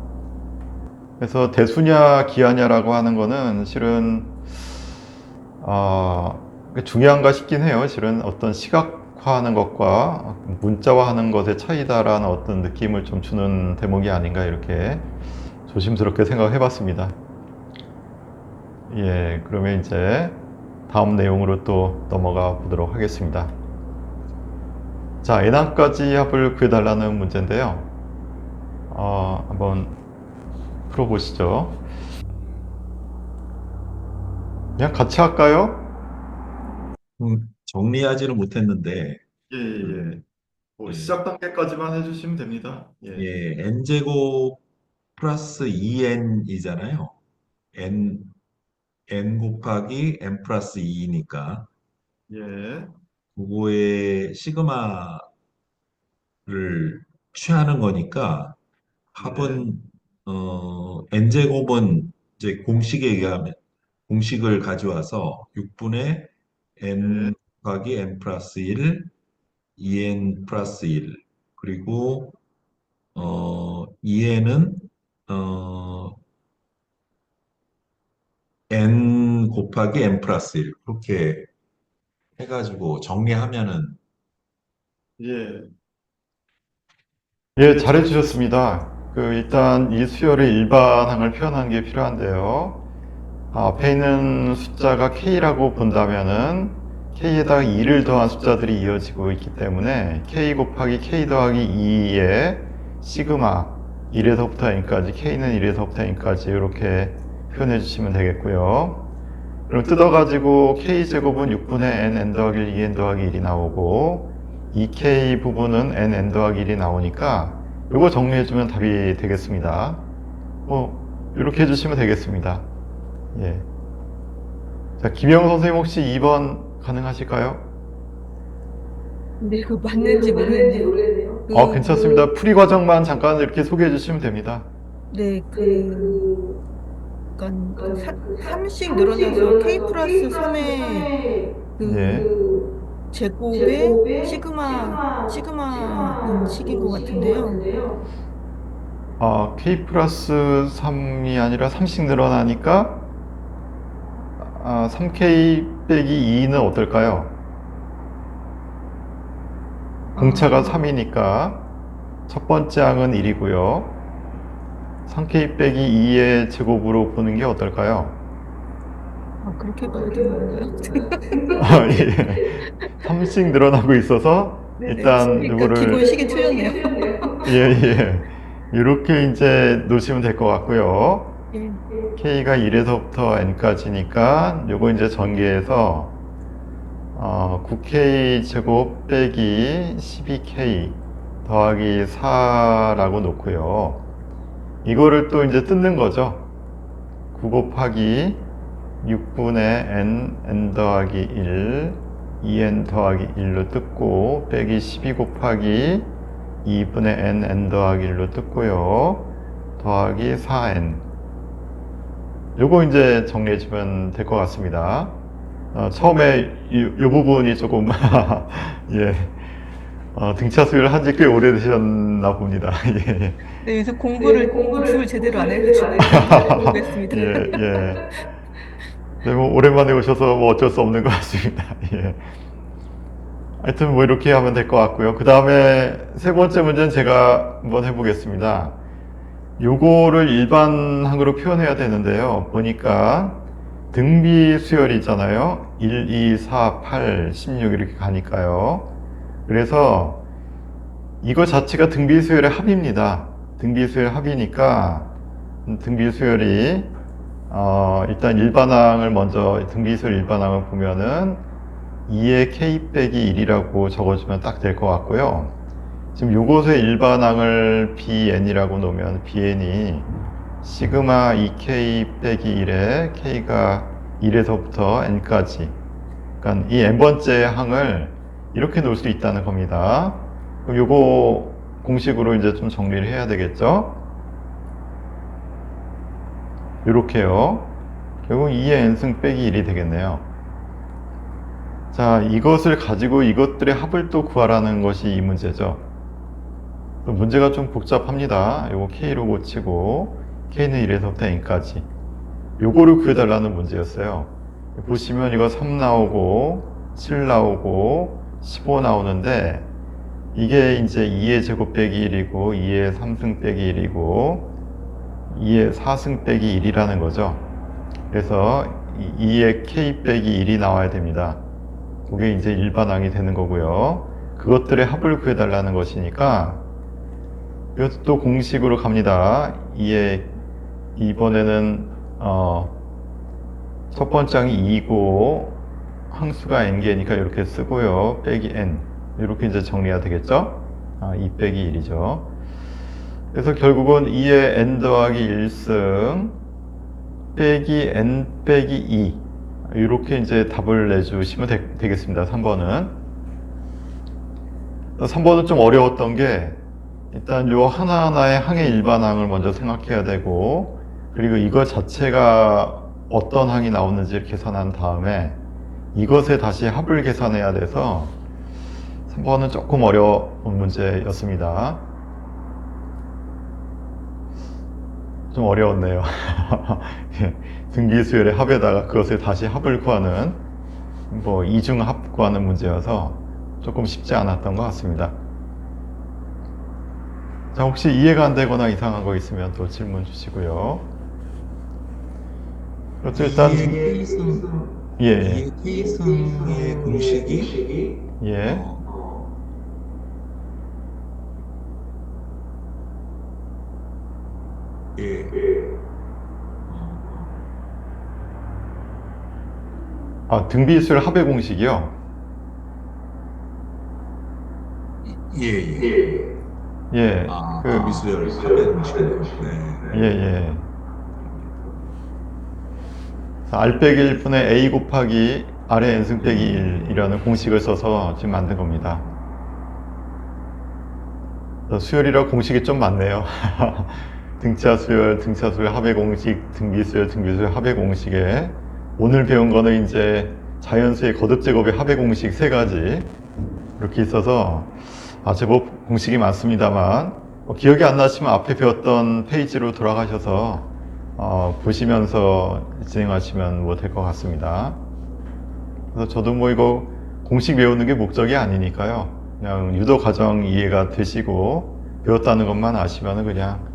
그래서 대수냐 기하냐라고 하는 거는 실은 중요한가 싶긴 해요. 실은 어떤 시각화하는 것과 문자화하는 것의 차이다라는 어떤 느낌을 좀 주는 대목이 아닌가, 이렇게 조심스럽게 생각해 봤습니다. 예, 그러면 이제 다음 내용으로 또 넘어가 보도록 하겠습니다. 자, n항까지 합을 구해달라는 문제인데요. 한번 풀어보시죠. 그냥 같이 할까요? 정리하지는 못했는데, 예, 예. 예, 시작 단계까지만 해주시면 됩니다. 예. 예, n제곱 플러스 2n이잖아요. n 곱하기 n 플러스 2니까, 예. 그거의 시그마를 취하는 거니까, 네. 합은, n제곱은 이제 공식에 의하면, 공식을 가져와서 6분의 네. n 곱하기 n 플러스 1, 2n 플러스 1, 그리고 2n은 n 곱하기 n 플러스 1 그렇게 해가지고 정리하면은 예. 예, 잘해 주셨습니다. 일단 이 수열의 일반항을 표현하는 게 필요한데요. 앞에 있는 숫자가 K라고 본다면은 K에다가 2를 더한 숫자들이 이어지고 있기 때문에 K 곱하기 K 더하기 2의 시그마 1에서부터 n까지 K는 1에서부터 n까지 이렇게 표현해 주시면 되겠고요. 그럼 뜯어가지고 K제곱은 6분의 n 더하기 1, 2n 더하기 1이 나오고 2K 부분은 n 더하기 1이 나오니까 이거 정리해주면 답이 되겠습니다. 이렇게 해주시면 되겠습니다. 예. 자, 김영 선생님 혹시 2번 가능하실까요? 근데 그거 맞는지 모르겠네요. 괜찮습니다. 풀이 과정만 잠깐 이렇게 소개해 주시면 됩니다. 네, 그러니까 삼씩 늘어나서 K 플러스 3의 예. 제곱의 시그마인 식인 것 같은데요. K 플러스 3이 아니라 3씩 늘어나니까 3K 빼기 2는 어떨까요? 공차가 3이니까 첫 번째 항은 1이고요. 3K 빼기 2의 제곱으로 보는 게 어떨까요? 그렇게 봐야 되는 건가요? 예. 3씩 늘어나고 있어서 일단 그러니까 기본 이거를 식이 틀렸네요. 예. 이렇게 이제 놓으시면 될 것 같고요. 예. K가 1에서부터 n까지니까 요거 이제 전개해서 9K 제곱 빼기 12K 더하기 4라고 놓고요. 이거를 또 이제 뜯는 거죠. 9 곱하기 6분의 n 더하기 1, 2n 더하기 1로 뜯고 빼기 12 곱하기 2분의 n 더하기 1로 뜯고요. 더하기 4n. 요거 이제 정리해주면 될 것 같습니다. 처음에 이 부분이 조금 예, 등차 수열을 한지 꽤 오래되셨나 봅니다. 예. 네, 그래서 공부를 제대로 안 해가지고 모르겠습니다. 예. 네, 뭐 오랜만에 오셔서 뭐 어쩔 수 없는 것 같습니다. 예. 하여튼 뭐 이렇게 하면 될 것 같고요. 그 다음에 세 번째 문제는 제가 한번 해보겠습니다. 요거를 일반항으로 표현해야 되는데요. 보니까 등비 수열이 있잖아요. 1, 2, 4, 8, 16 이렇게 가니까요. 그래서 이거 자체가 등비 수열의 합입니다. 등비 수열 합이니까 등비 수열이 일단 일반항을 먼저 등비 수열 일반항을 보면은 2의 K 빼기 1이라고 적어주면 딱 될 것 같고요. 지금 요것의 일반항을 BN이라고 놓으면 BN이 시그마 2K 빼기 1에 K가 1에서부터 N까지, 그러니까 이 N번째 항을 이렇게 놓을 수 있다는 겁니다. 그럼 요거 공식으로 이제 좀 정리를 해야 되겠죠? 요렇게요. 결국 2의 N승 빼기 1이 되겠네요. 자, 이것을 가지고 이것들의 합을 또 구하라는 것이 이 문제죠. 문제가 좀 복잡합니다. 요거 K로 고치고 K는 1에서부터 N까지 요거를 구해달라는 문제였어요. 보시면 이거 3 나오고 7 나오고 15 나오는데 이게 이제 2의 제곱 빼기 1이고 2의 3승 빼기 1이고 2의 4승 빼기 1이라는 거죠. 그래서 2의 k 빼기 1이 나와야 됩니다. 그게 이제 일반항이 되는 거고요. 그것들의 합을 구해달라는 것이니까 이것도 공식으로 갑니다. 이번에는 첫 번째 항이 2고 항수가 n개니까 이렇게 쓰고요. 빼기 n 이렇게 이제 정리가 되겠죠? 2 빼기 1이죠. 그래서 결국은 2의 n 더하기 1승 빼기 n 빼기 2 이렇게 이제 답을 내주시면 되겠습니다. 3번은. 3번은 좀 어려웠던 게 일단 요 하나하나의 항의 일반항을 먼저 생각해야 되고 그리고 이거 자체가 어떤 항이 나오는지 계산한 다음에 이것에 다시 합을 계산해야 돼서 3번은 조금 어려운 문제였습니다. 좀 어려웠네요. 등기수열의 합에다가 그것에 다시 합을 구하는 뭐 이중합 구하는 문제여서 조금 쉽지 않았던 것 같습니다. 자, 혹시 이해가 안 되거나 이상한 거 있으면 또 질문 주시고요. 그렇죠, 일단 이의 K승, 예, 이의 K승의 공식이 예. 예, 등비수열 합의 공식이요. 예. 예, 미수열 합의 공식이네요. 예, 예. R 빼기 1분의 A 곱하기 R의 n승 빼기 1이라는 공식을 써서 지금 만든 겁니다. 수열이라 공식이 좀 많네요. 등차수열 합의 공식, 등비수열 합의 공식에 오늘 배운 거는 이제 자연수의 거듭 제곱의 합의 공식 3가지 이렇게 있어서 제법 공식이 많습니다만 기억이 안 나시면 앞에 배웠던 페이지로 돌아가셔서 보시면서 진행하시면 될 것 같습니다. 그래서 저도 뭐 이거 공식 외우는 게 목적이 아니니까요. 그냥 유도 과정 이해가 되시고 배웠다는 것만 아시면 그냥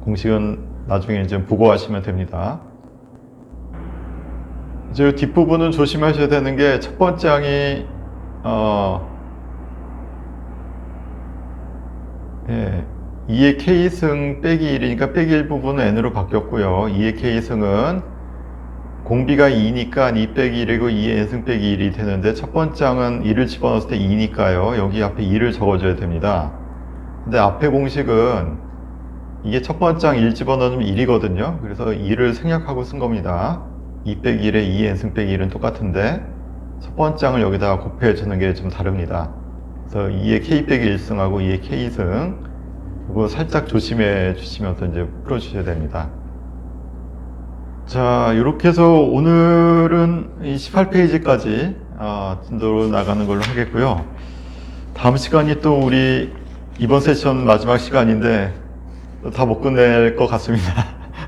공식은 나중에 이제 보고하시면 됩니다. 이제 뒷부분은 조심하셔야 되는 게 첫 번째 항이 2의 k승 빼기 1이니까 빼기 1 부분은 n으로 바뀌었고요. 2의 k승은 공비가 2니까 2 빼기 1이고 2의 n승 빼기 1이 되는데 첫 번째 항은 2를 집어넣었을 때 2니까요. 여기 앞에 2를 적어줘야 됩니다. 근데 앞에 공식은 이게 첫 번째 항 1 집어넣으면 1이거든요. 그래서 2를 생략하고 쓴 겁니다. 2 빼기 1에 2의 n승 빼기 1은 똑같은데 첫 번째 항을 여기다가 곱해주는 게 좀 다릅니다. 그래서 2의 k 빼기 1승하고 2의 k승 이거 살짝 조심해 주시면서 이제 풀어주셔야 됩니다. 자, 이렇게 해서 오늘은 이 18페이지까지 진도로 나가는 걸로 하겠고요. 다음 시간이 또 우리 이번 세션 마지막 시간인데 다 못 끝낼 것 같습니다.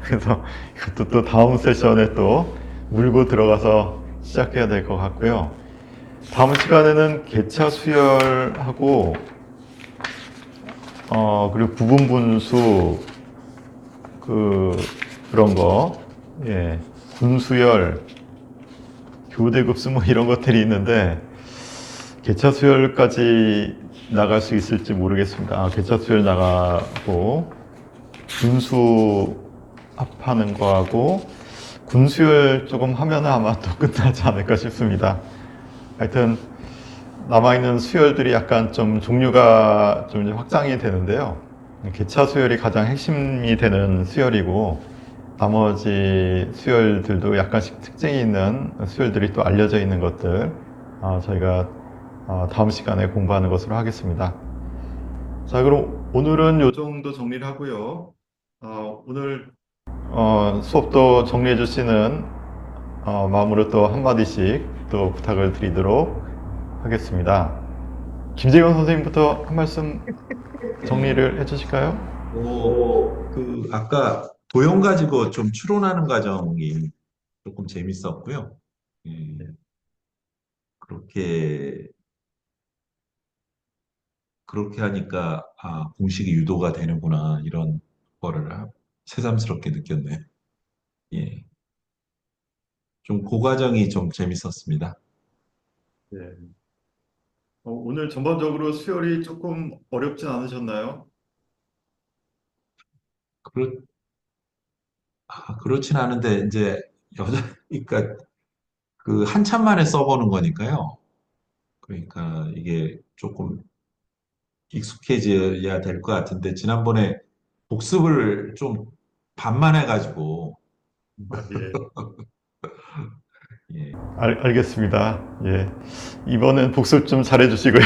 그래서 이것도 또 다음 세션에 또 물고 들어가서 시작해야 될 것 같고요. 다음 시간에는 개차 수열하고 그리고 부분 분수 그런 거, 예, 군수열, 교대급수 뭐 이런 것들이 있는데 개차 수열까지 나갈 수 있을지 모르겠습니다. 개차 수열 나가고 군수 합하는 거하고 군수열 조금 하면 아마 또 끝나지 않을까 싶습니다. 하여튼 남아있는 수열들이 약간 좀 종류가 좀 확장이 되는데요. 개차 수열이 가장 핵심이 되는 수열이고 나머지 수열들도 약간씩 특징이 있는 수열들이 또 알려져 있는 것들 저희가 다음 시간에 공부하는 것으로 하겠습니다. 자, 그럼 오늘은 이 정도 정리를 하고요. 오늘 수업도 정리해 주시는 마음으로 또 한마디씩 또 부탁을 드리도록 하겠습니다. 김재현 선생님부터 한 말씀 정리를 해 주실까요? 아까 도형 가지고 좀 추론하는 과정이 조금 재밌었고요. 예, 그렇게 하니까, 공식이 유도가 되는구나, 이런 거를 새삼스럽게 느꼈네요. 예. 좀 그 과정이 좀 재밌었습니다. 예. 오늘 전반적으로 수열이 조금 어렵진 않으셨나요? 그렇, 그렇진 않은데, 이제, 그러니까, 그, 한참 만에 써보는 거니까요. 그러니까, 이게 조금 익숙해져야 될 것 같은데, 지난번에 복습을 좀 반만 해가지고, 예. 예. 알겠습니다. 예. 이번엔 복습 좀 잘해주시고요.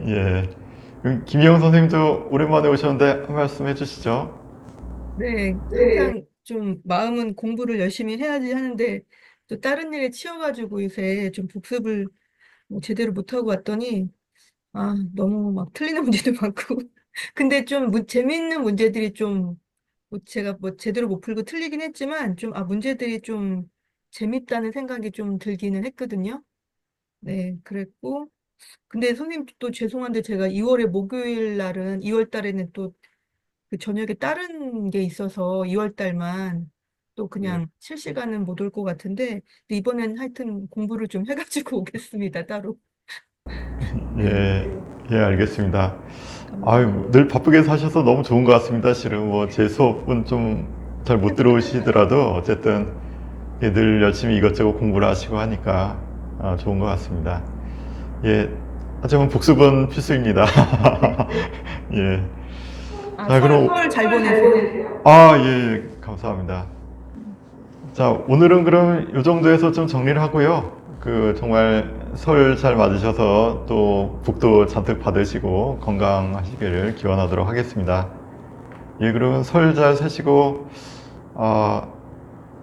네. 예. 그럼 김희영 선생님도 오랜만에 오셨는데 한 말씀 해주시죠. 네, 항상 좀 마음은 공부를 열심히 해야지 하는데 또 다른 일에 치여가지고 요새 좀 복습을 뭐 제대로 못하고 왔더니 너무 막 틀리는 문제도 많고 근데 좀 재미있는 문제들이 좀 뭐 제가 뭐 제대로 못 풀고 틀리긴 했지만 좀 문제들이 좀 재밌다는 생각이 좀 들기는 했거든요. 네, 그랬고 근데 선생님 또 죄송한데 제가 2월에 목요일 날은 2월 달에는 또 그 저녁에 다른 게 있어서 2월 달만 또 예. 그냥 실시간은 못 올 것 같은데 근데 이번엔 하여튼 공부를 좀 해가지고 오겠습니다, 따로. 네, 예. 예, 알겠습니다. 감사합니다. 늘 바쁘게 사셔서 너무 좋은 것 같습니다. 실은 뭐 제 수업은 좀 잘 못 들어오시더라도 어쨌든 예, 늘 열심히 이것저것 공부를 하시고 하니까 좋은 것 같습니다. 예, 하지만 복습은 필수입니다. 예. 자, 그럼 설 잘 보내세요. 예, 감사합니다. 자, 오늘은 그럼 이 정도에서 좀 정리를 하고요. 그 정말 설 잘 맞으셔서 또 복도 잔뜩 받으시고 건강하시기를 기원하도록 하겠습니다. 예, 그러면 설 잘 세시고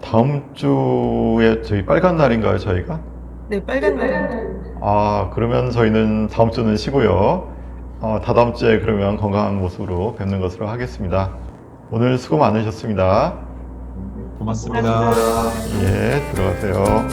다음 주에 저희 빨간 날인가요, 저희가? 네, 빨간 날입니다. 그러면 저희는 다음 주는 쉬고요. 다다음 주에 그러면 건강한 모습으로 뵙는 것으로 하겠습니다. 오늘 수고 많으셨습니다. 고맙습니다. 예, 들어가세요.